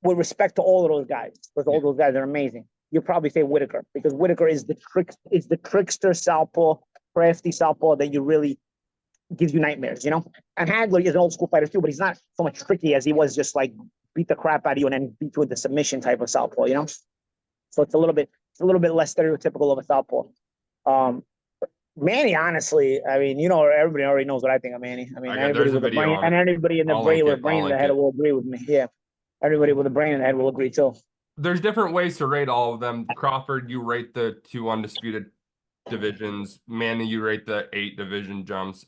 with respect to all of those guys, because all those guys are amazing, you'll probably say Whitaker because Whitaker is the trickster southpaw, crafty southpaw that you really gives you nightmares, you know. And Hagler is an old school fighter too, but he's not so much tricky as he was just like beat the crap out of you and then beat you with the submission type of southpaw, you know. So it's a little bit less stereotypical of a southpaw. Manny, honestly, I mean, you know, everybody already knows what I think of Manny. I mean, anybody with a brain and anybody in the brain with a brain in the head will agree with me. Yeah, everybody with a brain in the head will agree too. There's different ways to rate all of them. Crawford, you rate the 2 undisputed divisions. Manny, you rate the 8 division jumps.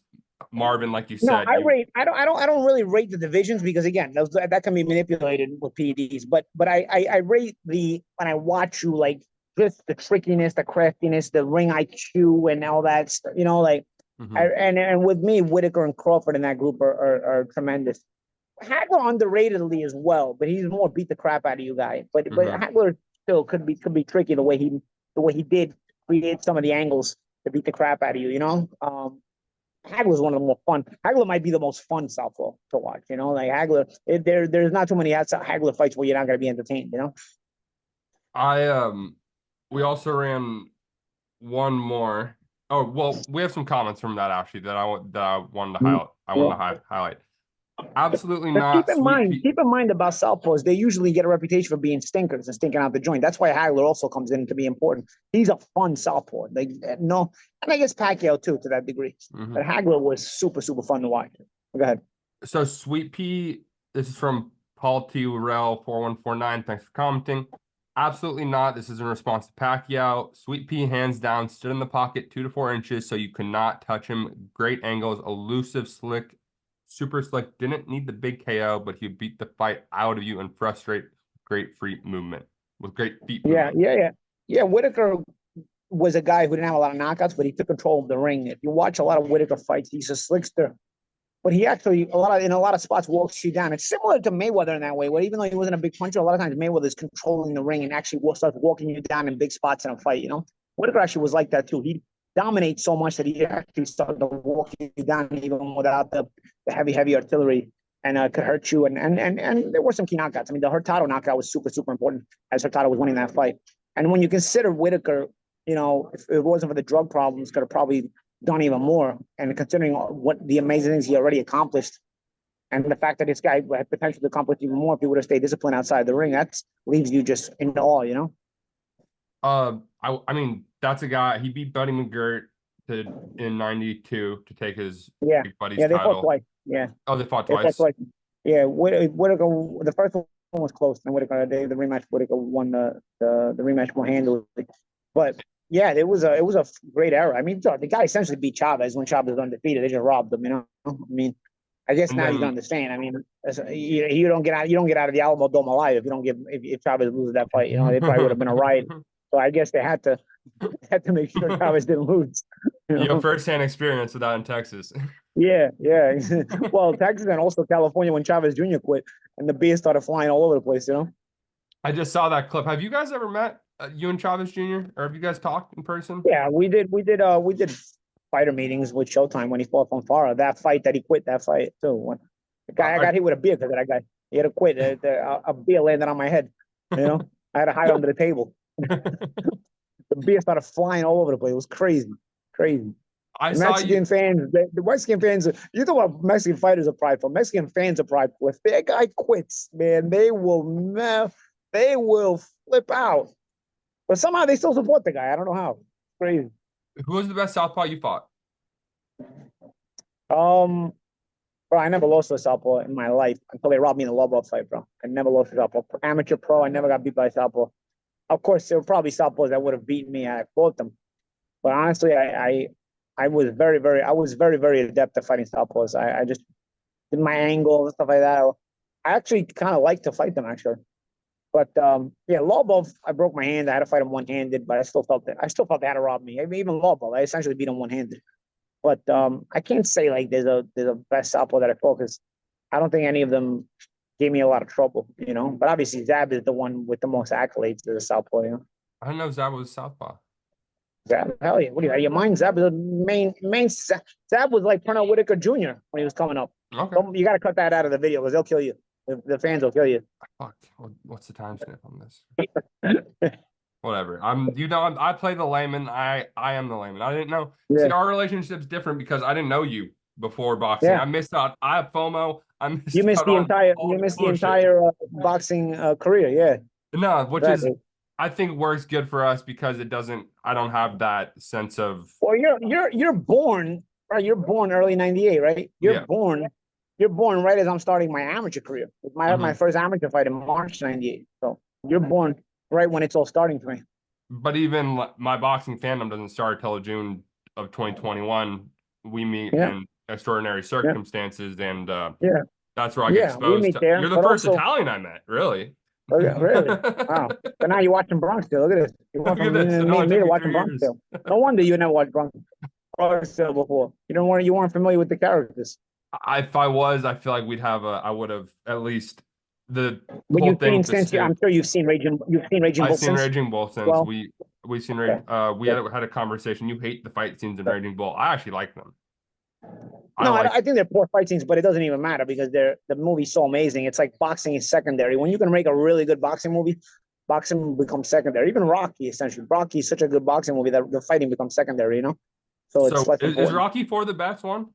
Marvin, like you said, I don't really rate the divisions because again, that can be manipulated with PEDs. But I rate when I watch you, like, just the trickiness, the craftiness, the ring IQ, and all that stuff. You know, like, and with me, Whitaker and Crawford in that group are tremendous. Hagler underratedly as well, but he's more beat the crap out of you guy. But Hagler still could be tricky the way he did create some of the angles to beat the crap out of you. You know. Hagler's one of the more fun. Hagler might be the most fun southpaw to watch. You know, like Hagler, there's not too many Hagler fights where you're not going to be entertained. You know. We also ran one more. Oh well, we have some comments from that actually that I wanted to highlight. Absolutely but not. Keep in mind about southpaws. They usually get a reputation for being stinkers and stinking out the joint. That's why Hagler also comes in to be important. He's a fun southpaw. Like, no, and I guess Pacquiao too to that degree. But Hagler was super fun to watch. Go ahead. So Sweet Pea, this is from Paul T. Rel 4149. Thanks for commenting. Absolutely not. This is in response to Pacquiao. Sweet Pea, hands down, stood in the pocket 2 to 4 inches, so you could not touch him. Great angles, elusive, slick, super slick. Didn't need the big KO, but he beat the fight out of you and frustrate. Great free movement with great feet movement. Yeah. Whitaker was a guy who didn't have a lot of knockouts, but he took control of the ring. If you watch a lot of Whitaker fights, he's a slickster. But he actually, in a lot of spots, walks you down. It's similar to Mayweather in that way, where even though he wasn't a big puncher, a lot of times Mayweather is controlling the ring and actually starts walking you down in big spots in a fight, you know? Whitaker actually was like that too. He dominates so much that he actually started to walk you down even without the heavy artillery, and could hurt you. And there were some key knockouts. I mean, the Hurtado knockout was super important as Hurtado was winning that fight. And when you consider Whitaker, you know, if it wasn't for the drug problems, could have probably done even more. And considering what the amazing things he already accomplished, and the fact that this guy had potential to accomplish even more if he would have stayed disciplined outside the ring, that leaves you just in awe, you know? I mean, that's a guy, he beat Buddy McGirt in 92 to take his big buddy's title. They fought twice. Yeah. Oh, they fought twice? Yeah, Whitaker, the first one was close, and Whitaker, the rematch, Whitaker won the rematch more handily. But yeah, it was a great era. I mean, the guy essentially beat Chavez when Chavez was undefeated. They just robbed him, you know. I mean, I guess now you can understand. I mean, you don't get out of the Alamo Dome alive if Chavez loses that fight. You know, they probably would have been a riot. So I guess they had to make sure Chavez didn't lose. You have firsthand experience with that in Texas. Yeah. Well, Texas and also California when Chavez Jr. quit and the beer started flying all over the place. You know. I just saw that clip. Have you guys ever met you and Chavez Jr. or have you guys talked in person? Yeah, we did fighter meetings with Showtime when he fought from Farah. That fight that he quit, that fight too. When the guy I got hit with a beer because of that guy. He had to quit. A beer landed on my head. You know, I had to hide under the table. The beer started flying all over the place. It was crazy. Mexican fans, the Mexican fans, you know what Mexican fighters are prideful. Mexican fans are prideful. If that guy quits, man, they will flip out. But somehow they still support the guy. I don't know how. Crazy. Who was the best southpaw you fought? Bro, I never lost to a southpaw in my life until they robbed me in a low fight, bro. I never lost to a southpaw. Amateur pro, I never got beat by a southpaw. Of course, there were probably southpaws that would have beaten me. I fought them, but honestly, I was very adept at fighting southpaws. I just did my angles and stuff like that. I actually kind of like to fight them actually. But yeah, Lobov, I broke my hand. I had to fight him one-handed, but I still felt they had to rob me. I mean, even Lobov, I essentially beat him one-handed. But I can't say like there's a best southpaw that I fought because I don't think any of them gave me a lot of trouble, you know. But obviously Zab is the one with the most accolades as a southpaw, you know. I didn't know Zab was Southpaw. Zab, hell yeah! What do you? Are you mind? Zab is the main. Zab was like Pernell Whitaker Jr. when he was coming up. Okay. You got to cut that out of the video because they'll kill you. The fans will kill you. Fuck. What's the time snip on this? Whatever. I play the layman. I am the layman. I didn't know. Yeah. See, our relationship's different because I didn't know you before boxing. Yeah. I missed out. I have FOMO. You missed the entire boxing career. Yeah. No, which is I think works good for us because it doesn't. I don't have that sense of. Well, you're born right. You're born early '98, right? You're born right as I'm starting my amateur career. My first amateur fight in March '98. So you're born right when it's all starting for me. But even my boxing fandom doesn't start till June of 2021. We meet in extraordinary circumstances, and that's where I get exposed to. You're the first Italian I met, really. Really? Wow. But now you're watching Bronx Tale. Look at this. You went from me to watching Bronx Tale. No wonder you never watched Bronx Tale before. You weren't familiar with the characters. If I was, I feel like I would have at least the but whole you've thing. Seen since I'm sure you've seen Raging Bull. I've seen Raging Bull since well, we've seen we had a conversation. You hate the fight scenes in Raging Bull. I actually like them. I think they're poor fight scenes, but it doesn't even matter because the movie's so amazing. It's like boxing is secondary. When you can make a really good boxing movie, boxing becomes secondary. Even Rocky, essentially. Rocky is such a good boxing movie that the fighting becomes secondary, you know? So it's less important. Is Rocky IV the best one?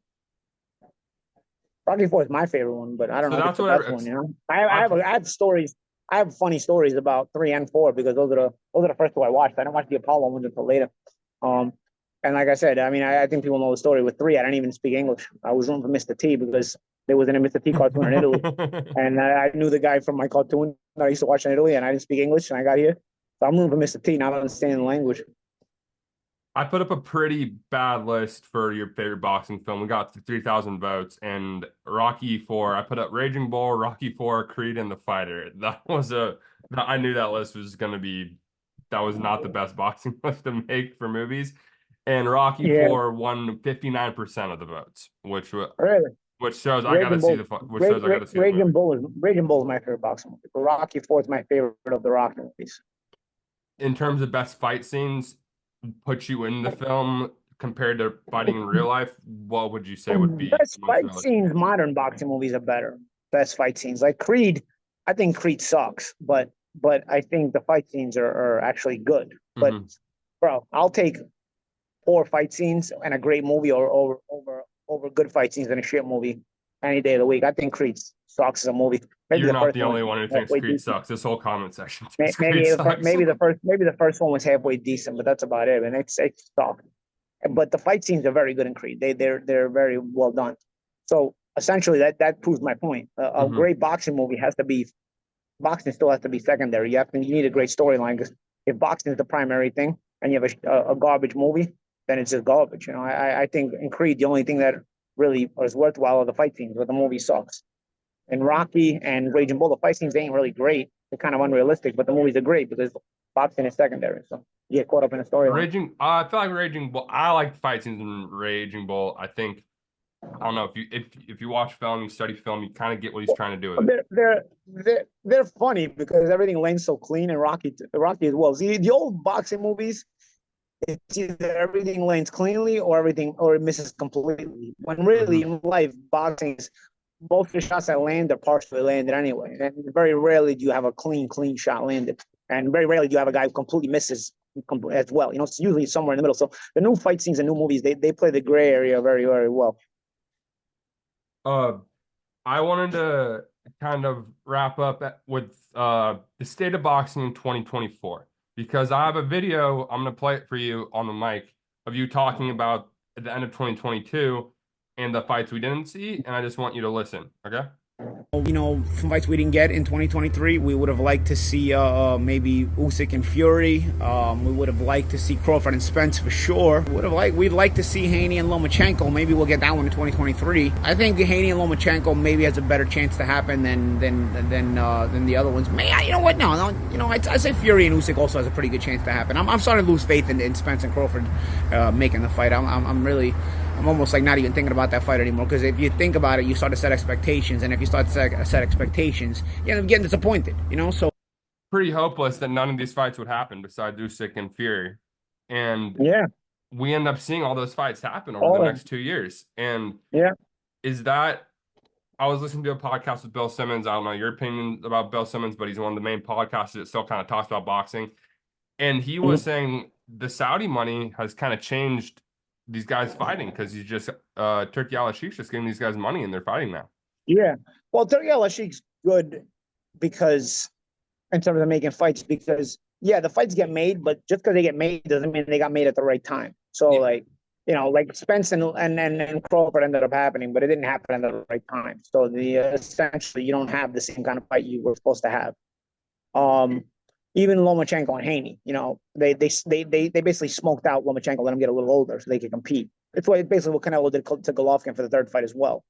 Rocky IV is my favorite one, but I don't know if it's the best one, you know? I have stories. I have funny stories about 3 and 4 because those are the first two I watched. I didn't watch the Apollo ones until later. And like I said, I mean, I think people know the story. With 3, I didn't even speak English. I was rooting for Mr. T because there wasn't a Mr. T cartoon in Italy. And I knew the guy from my cartoon that I used to watch in Italy, and I didn't speak English, and I got here. So I'm rooting for Mr. T, not understanding the language. I put up a pretty bad list for your favorite boxing film. We got 3,000 votes, and Rocky IV. I put up Raging Bull, Rocky IV, Creed, and The Fighter. I knew that list was going to be. That was not the best boxing list to make for movies. And Rocky IV won 59% of the votes, which shows I got to see the Raging Bull is my favorite boxing movie. But Rocky IV is my favorite of the Rocky movies. In terms of best fight scenes, put you in the film compared to fighting in real life, what would you say would be best fight scenes? Modern boxing movies are better. Best fight scenes like Creed. I think Creed sucks, but I think the fight scenes are actually good. But bro, I'll take 4 fight scenes and a great movie over good fight scenes in a shit movie any day of the week. I think Creed sucks as a movie. Maybe you're not the only one who thinks Creed sucks. This whole comment section. Maybe the first one was halfway decent, but that's about it. And it's sucked. But the fight scenes are very good in Creed. They're very well done. So essentially, that proves my point. A great boxing movie boxing still has to be secondary. You need a great storyline because if boxing is the primary thing and you have a garbage movie, then it's just garbage. You know, I think in Creed, the only thing that really is worthwhile are the fight scenes, but the movie sucks. In Rocky and Raging Bull, the fight scenes ain't really great. They're kind of unrealistic, but the movies are great because boxing is secondary. So you get caught up in the story. I feel like Raging Bull. I like the fight scenes in Raging Bull. I think I don't know if you watch film, you study film, you kind of get what he's trying to do with it. They're funny because everything lanes so clean in Rocky as well. See, the old boxing movies, it's either everything lanes cleanly or it misses completely. When really in life, boxing is both the shots that land are partially landed anyway. And very rarely do you have a clean shot landed. And very rarely do you have a guy who completely misses as well. You know, it's usually somewhere in the middle. So the new fight scenes and new movies, they play the gray area very, very well. I wanted to kind of wrap up with the state of boxing in 2024 because I have a video. I'm going to play it for you on the mic of you talking about at the end of 2022 and the fights we didn't see, and I just want you to listen. Okay. Some fights we didn't get in 2023. We would have liked to see maybe Usyk and Fury. We would have liked to see Crawford and Spence for sure. We'd like to see Haney and Lomachenko. Maybe we'll get that one in 2023. I think Haney and Lomachenko maybe has a better chance to happen than the other ones. You know what? No. I say Fury and Usyk also has a pretty good chance to happen. I'm starting to lose faith in Spence and Crawford making the fight. I'm almost like not even thinking about that fight anymore, because if you think about it, you start to set expectations, and if you start to set expectations, you end up getting disappointed, So pretty hopeless that none of these fights would happen besides Usyk and Fury, and yeah, we end up seeing all those fights happen over the next 2 years. And I was listening to a podcast with Bill Simmons. I don't know your opinion about Bill Simmons, but he's one of the main podcasters that still kind of talks about boxing, and he was saying the Saudi money has kind of changed these guys fighting, because he's just Turkey Alashik's just giving these guys money and they're fighting now. Yeah, well, Turkey Alashik's good because in terms of making fights, because the fights get made, but just because they get made doesn't mean they got made at the right time. So like Spence and Crawford ended up happening, but it didn't happen at the right time. So essentially you don't have the same kind of fight you were supposed to have. Even Lomachenko and Haney, they basically smoked out Lomachenko, let him get a little older so they could compete. It's basically what Canelo did to Golovkin for the third fight as well.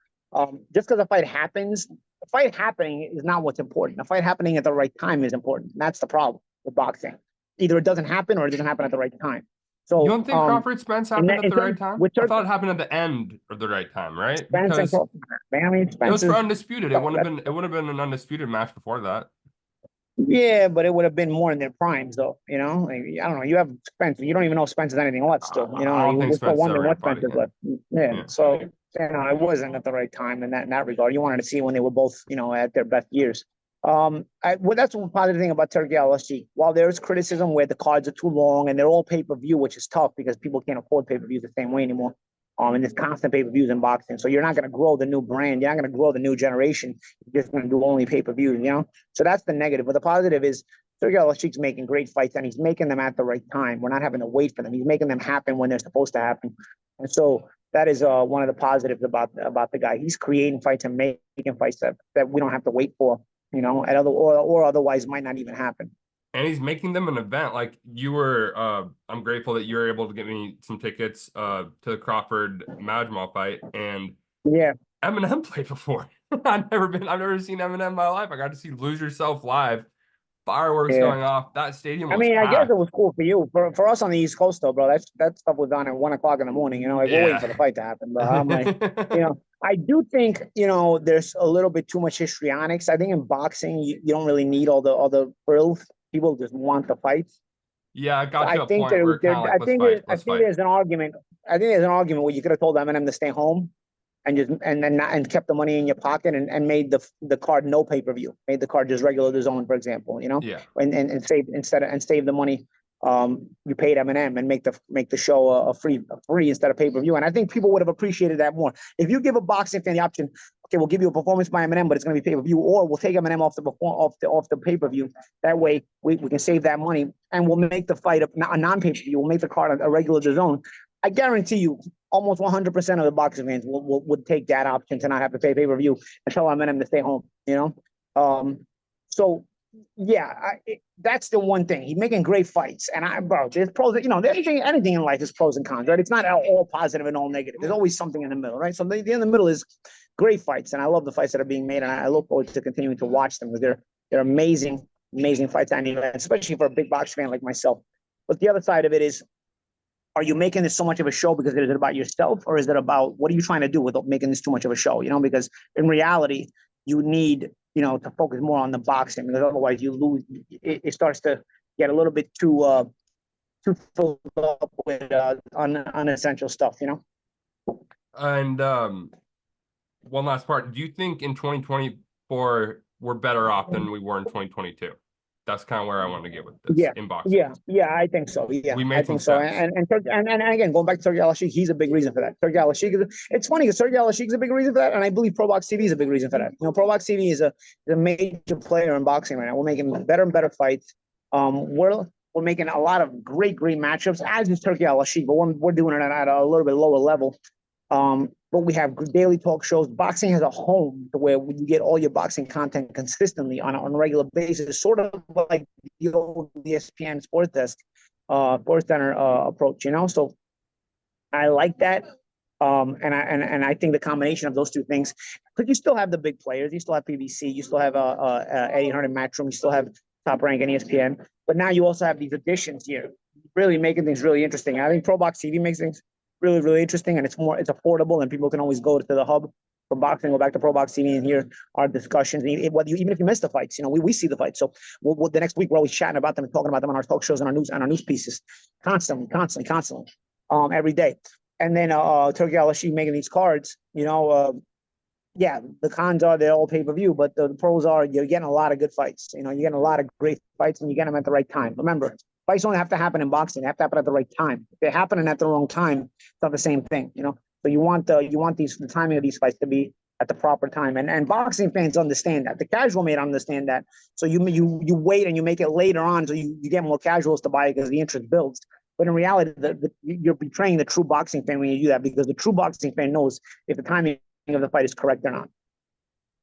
Just because a fight happens, the fight happening is not what's important. The fight happening at the right time is important. That's the problem with boxing. Either it doesn't happen or it doesn't happen at the right time. So you don't think Crawford Spence happened at the right time? I thought it happened at the end of the right time, right? Spence because Spence it was for undisputed. It would have been an undisputed match before that. Yeah, but it would have been more in their primes, though. I don't know. You have Spence. You don't even know Spence is anything left still. I don't think Spence is what Spence is left. Yeah. So it wasn't at the right time in that regard. You wanted to see when they were both, at their best years. That's one positive thing about Turkey Alashik. While there is criticism where the cards are too long and they're all pay-per-view, which is tough because people can't afford pay-per-views the same way anymore. And there's constant pay-per-views in boxing. So you're not going to grow the new brand. You're not going to grow the new generation. You're just going to do only pay-per-views, So that's the negative. But the positive is Sergey Alashik's making great fights, and he's making them at the right time. We're not having to wait for them. He's making them happen when they're supposed to happen. And so that is one of the positives about the guy. He's creating fights and making fights that we don't have to wait for, or otherwise might not even happen. And he's making them an event. Like you were, I'm grateful that you were able to get me some tickets to the Crawford Madrimal fight. And Eminem played before. I've never seen Eminem in my life. I got to see Lose Yourself live. Fireworks going off. That stadium was packed. I guess it was cool for you. For us on the East Coast, though, bro, that stuff was on at 1 o'clock in the morning. We're waiting for the fight to happen. But I'm like, I do think, there's a little bit too much histrionics. I think in boxing, you don't really need all the frills. People just want the fights. Yeah, I got to a point where I think there's an argument. I think there's an argument where you could have told Eminem to stay home and kept the money in your pocket and made the card no pay-per-view, made the card just regular DAZN, for example, and save the money you paid Eminem and make the show a free instead of pay-per-view. And I think people would have appreciated that more. If you give a boxing fan the option, okay, we'll give you a performance by Eminem, but it's going to be pay-per-view, or we'll take Eminem off the pay-per-view. That way we can save that money and we'll make the fight a non-pay-per-view. We'll make the card a regular DAZN. I guarantee you, almost 100% of the boxing fans would take that option to not have to pay pay-per-view and tell Eminem to stay home. So that's the one thing. He's making great fights, and there's pros. Anything in life is pros and cons, right? It's not all positive and all negative. There's always something in the middle, right? So the in the middle is great fights, and I love the fights that are being made, and I look forward to continuing to watch them because they're amazing fights, especially for a big boxing fan like myself. But the other side of it is, are you making this so much of a show because is it about yourself, or is it about what are you trying to do with making this too much of a show? Because in reality, you need to focus more on the boxing, because otherwise you lose. It starts to get a little bit too filled up with unessential stuff. And one last part: do you think in 2024 we're better off than we were in 2022? That's kind of where I want to get with this in boxing. Yeah, I think so. Yeah, we made some steps. And again, going back to Sergey Alashik, he's a big reason for that. Sergey Alashik it's funny because Sergey Alashik is a big reason for that, and I believe ProBox TV is a big reason for that. ProBox TV is a major player in boxing right now. We're making better and better fights. We're making a lot of great matchups, as is Sergey Alashik, but we're doing it at a little bit lower level. but we have daily talk shows. Boxing has a home to where you get all your boxing content consistently on a regular basis, sort of like the old ESPN Sports Desk, Sports Center approach, you know. So I like that. And I think the combination of those two things, because you still have the big players, you still have PBC, you still have Eddie Hearn and Matchroom, you still have Top Rank and ESPN, but now you also have these additions here, really making things really interesting. I think ProBox TV makes things really, really interesting, and it's affordable, and people can always go to the hub for boxing, go back to ProBox TV and hear our discussions. Even if you miss the fights, you know, we see the fights. So the next week we're always chatting about them and talking about them on our talk shows and our news pieces, constantly, every day. And then Turkey Alashik making these cards, you know, yeah, the cons are they're all pay-per-view, but the pros are you're getting a lot of good fights. You know, you're getting a lot of great fights, and you get them at the right time. Remember, fights don't have to happen in boxing; they have to happen at the right time. If they're happening at the wrong time, it's not the same thing. You know, so you want the timing of these fights to be at the proper time, and boxing fans understand that. The casual may understand that. So you wait and you make it later on, so you get more casuals to buy it because the interest builds. But in reality, you're betraying the true boxing fan when you do that, because the true boxing fan knows if the timing of the fight is correct or not.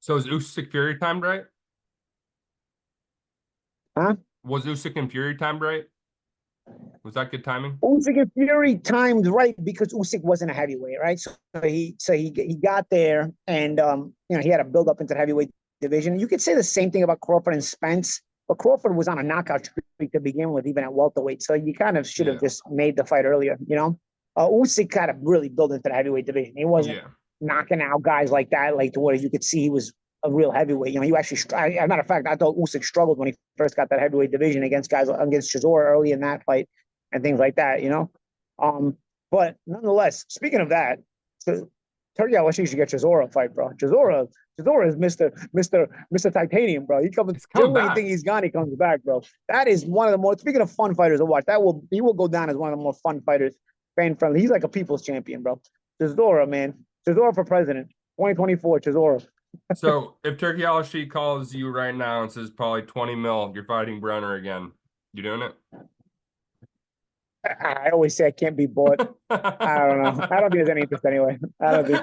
So is Usyk Fury timed right? Huh? Was Usyk and Fury timed right? Was that good timing? Usyk and Fury timed right because Usyk wasn't a heavyweight, right? So he got there, and you know, he had to build up into the heavyweight division. You could say the same thing about Crawford and Spence. But Crawford was on a knockout streak to begin with, even at welterweight. So you kind of should have just made the fight earlier, you know? Usyk kind of really built into the heavyweight division. He wasn't knocking out guys like that, like to where you could see he was a real heavyweight. You know, he actually, as a matter of fact, I thought Usyk struggled when he first got that heavyweight division against Chisora early in that fight and things like that, you know? But nonetheless, speaking of that, so Turkey Alashik should get Chisora a fight, bro. Chisora is Mr. Titanium, bro. He comes when you think he's gone, he comes back, bro. That is one of the more, speaking of fun fighters to watch, he will go down as one of the more fun fighters, fan friendly. He's like a people's champion, bro. Chisora, man. Chisora for president. 2024, Chisora. So if Turkey Alashik calls you right now and says probably 20 mil, you're fighting Brenner again, you doing it? I always say I can't be bought. I don't know. I don't think there's any interest anyway. I don't think.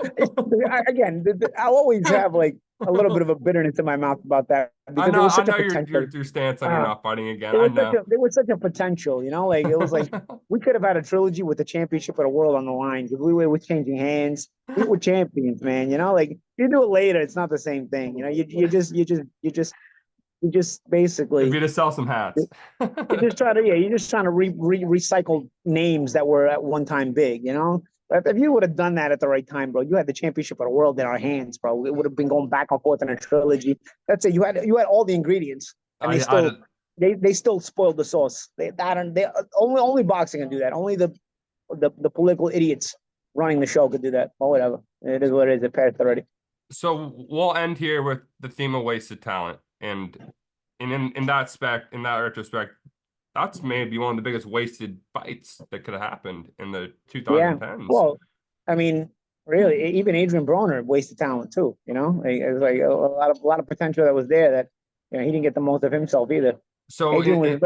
Again, I'll always have like a little bit of a bitterness in my mouth about that. I know your stance on you're not fighting again. I know. There was such a potential, you know, like it was like we could have had a trilogy with the championship of the world on the line. If we were changing hands, we were champions, man. You know, like you do it later, it's not the same thing. You know, you just basically it'd be to sell some hats. you're just trying to recycle names that were at one time big, you know. But if you would have done that at the right time, bro, you had the championship of the world in our hands, bro. It would have been going back and forth in a trilogy. That's it. You had all the ingredients, and they still spoiled the sauce. Only boxing can do that. Only the political idiots running the show could do that. Or whatever. It is what it is. It passed already. So we'll end here with the theme of wasted talent. And in that retrospect, that's maybe one of the biggest wasted fights that could have happened in the 2010s. Yeah. Well, I mean, really, even Adrian Broner wasted talent too. You know, it was like a lot of potential that was there that, you know, he didn't get the most of himself either. So Adrian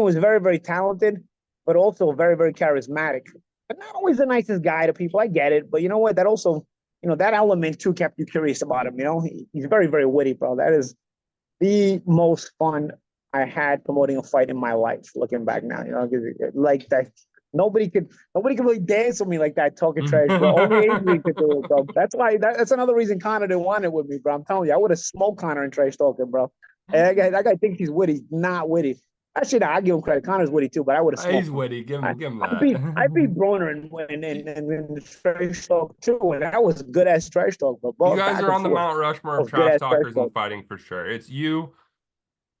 was very, very talented, but also very, very charismatic. But not always the nicest guy to people. I get it, but you know what? That also, you know, that element too kept you curious about him. You know, he's very, very witty, bro. That is the most fun I had promoting a fight in my life. Looking back now, you know, like that, nobody could really dance with me like that, talking trash, bro. Only Adrian could do it, bro. That's why. That's another reason Conor didn't want it with me, bro. I'm telling you, I would have smoked Conor in trash talking, bro. And that guy thinks he's witty, not witty. Actually, I give him credit. Conor's witty too, but I would have smoked. He's witty. Give him that. I beat Broner in trash talk too, and that was good ass trash talk. But you guys are on the Mount Rushmore of trash talkers and fighting for sure. It's you.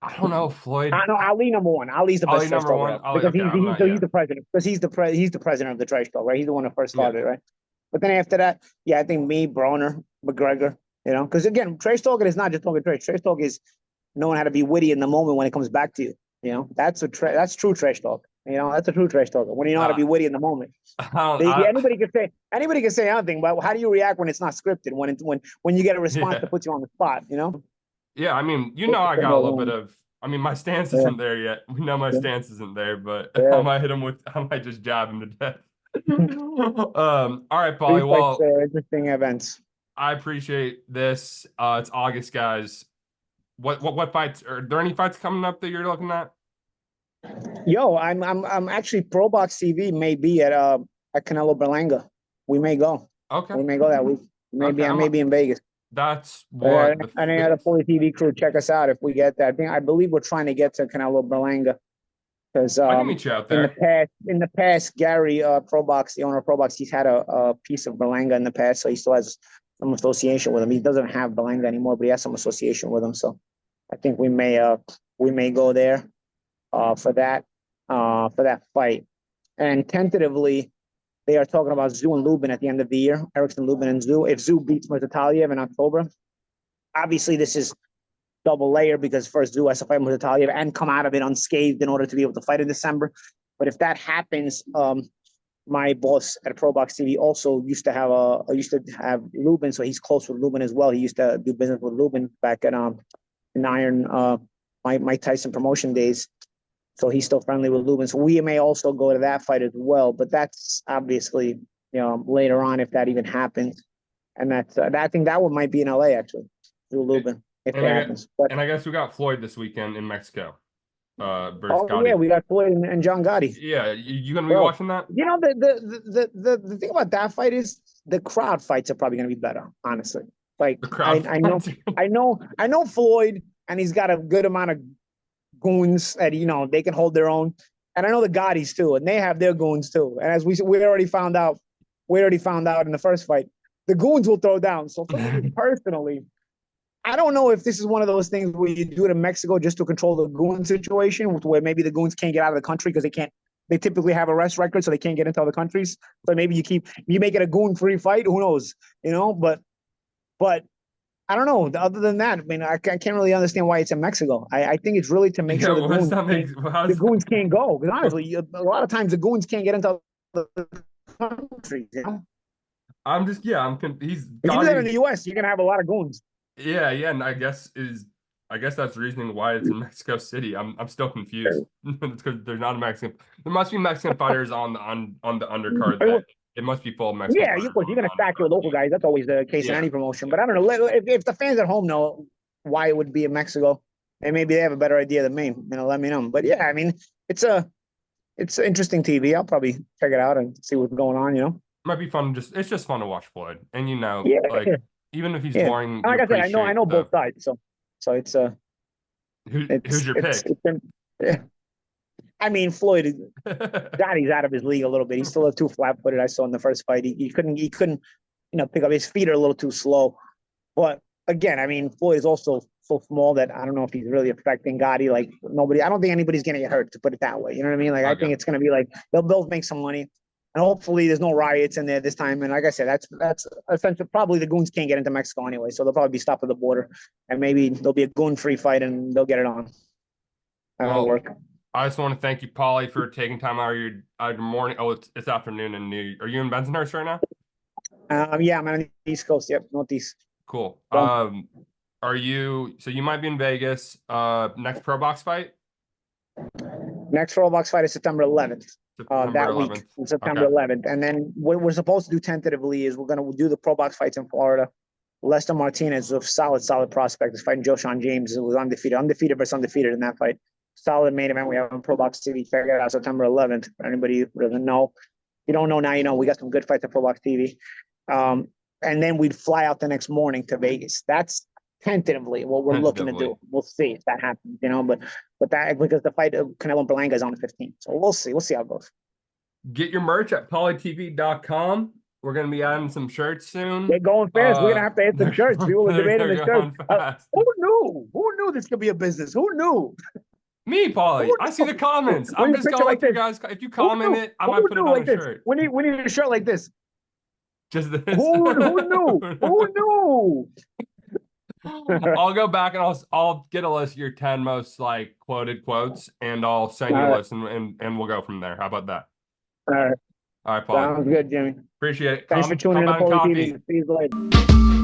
I don't know, Floyd. I know Ali number one. Ali's the best trash talker because he's the president. Because he's the president of the trash talk, right? He's the one who first started, right? But then after that, yeah, I think me, Broner, McGregor, you know, because again, trash talking is not just talking trash. Trash talk is knowing how to be witty in the moment when it comes back to you. You know, that's true trash talk. You know, that's a true trash talker when you know how to be witty in the moment. Anybody can say anything, but how do you react when it's not scripted? When you get a response that puts you on the spot, you know? Yeah, I mean, you know, I got a little bit of. I mean, my stance isn't there yet. We know my stance isn't there, but I might just jab him to death. All right, Three Paulie. fights, Well, interesting events. I appreciate this. It's August, guys. What fights are there? Any fights coming up that you're looking at? Yo, I'm actually ProBox TV may be at Canelo Berlanga. We may go. Okay. We may go that week. Maybe Okay. I may be in Vegas. That's what the Any other Fully TV crew, check us out if we get that. I believe we're trying to get to Canelo Berlanga because I can meet you out there. in the past, Gary ProBox, the owner of ProBox, he's had a piece of Berlanga in the past, so he still has some association with him. He doesn't have Berlanga anymore, but he has some association with him. So I think we may go there for that fight. And tentatively, they are talking about Zoo and Lubin at the end of the year. Erickson, Lubin, and Zoo. If Zoo beats Murtataliev in October, obviously this is double layer because first Zoo has to fight Murtataliev and come out of it unscathed in order to be able to fight in December. But if that happens, my boss at ProBox TV also used to have Lubin, so he's close with Lubin as well. He used to do business with Lubin back at in Iron Mike Tyson promotion days. So he's still friendly with Lubin. So we may also go to that fight as well. But that's obviously, later on if that even happens. And that's I think that one might be in LA actually, through Lubin, if that happens. And I guess we got Floyd this weekend in Mexico. Versus Gotti. Yeah, we got Floyd and John Gotti. Yeah, you gonna be watching that? The thing about that fight is the crowd fights are probably gonna be better, honestly. Like I know Floyd, and he's got a good amount of goons that they can hold their own, and I know the Gottis too, and they have their goons too. And as we already found out in the first fight, the goons will throw down. So for me personally, I don't know if this is one of those things where you do it in Mexico just to control the goon situation, where maybe the goons can't get out of the country because they typically have arrest records, so they can't get into other countries. So maybe you make it a goon-free fight. Who knows? But I don't know. Other than that, I mean, I can't really understand why it's in Mexico. I think it's really to make sure the goons can't go. Because honestly, a lot of times the goons can't get into other countries. He's. If you do that in the U.S., you're gonna have a lot of goons. Yeah, and I guess that's the reasoning why it's in Mexico City. I'm still confused. It's because there's not a Mexican. There must be Mexican fighters on the undercard. It must be full of Mexican. Yeah, of course you're gonna stack your local guys. That's always the case in any promotion. But I don't know if the fans at home know why it would be in Mexico, and maybe they have a better idea than me. Let me know. But yeah, I mean, it's interesting TV. I'll probably check it out and see what's going on. It might be fun. It's just fun to watch Floyd, and even if he's boring. Like I said, I know both sides, so it's who's your pick? I mean, Floyd, Gotti's out of his league a little bit. He's still too flat-footed. I saw in the first fight, he couldn't, pick up. His feet are a little too slow. But again, I mean, Floyd is also so small that I don't know if he's really affecting Gotti. Like nobody, I don't think anybody's gonna get hurt, to put it that way. You know what I mean? Like I think it's gonna be like they'll both make some money. And hopefully there's no riots in there this time. And like I said, that's essentially probably the goons can't get into Mexico anyway. So they'll probably be stopped at the border. And maybe there'll be a goon-free fight and they'll get it on. That'll work. I just want to thank you, Paulie, for taking time out of your morning. Oh, it's afternoon in Are you in Bensonhurst right now? Yeah, I'm on the East Coast. Yep, Northeast. Cool. So you might be in Vegas. Next ProBox fight? Next ProBox fight is September 11th. That week, September 11th. And then what we're supposed to do tentatively is we're going to do the ProBox fights in Florida. Lester Martinez, a solid prospect, is fighting Joshawn James, who was undefeated versus undefeated in that fight. Solid main event. We have on ProBox TV. Check it out September 11th. For anybody who doesn't know, if you don't know now, you know. We got some good fights at ProBox TV. And then we'd fly out the next morning to Vegas. That's tentatively what we're looking to do. We'll see if that happens, but that, because the fight of Canelo and Berlanga is on the 15th. So we'll see how it goes. Get your merch at polytv.com. We're going to be adding some shirts soon. They're going fast. We're going to have to hit some shirts. People are debating the shirts. Who knew this could be a business? Who knew? Me, Paulie. I see the comments. I'm just going like you guys. If you comment it, I might put it on a shirt. We need a shirt like this. Just this. Who knew? Who knew? I'll go back and I'll get a list of your 10 most quoted quotes, and I'll send you a list and we'll go from there. How about that? All right, Paul. Sounds good, Jimmy. Appreciate it. Thanks for tuning in to Paulie TV. See you later.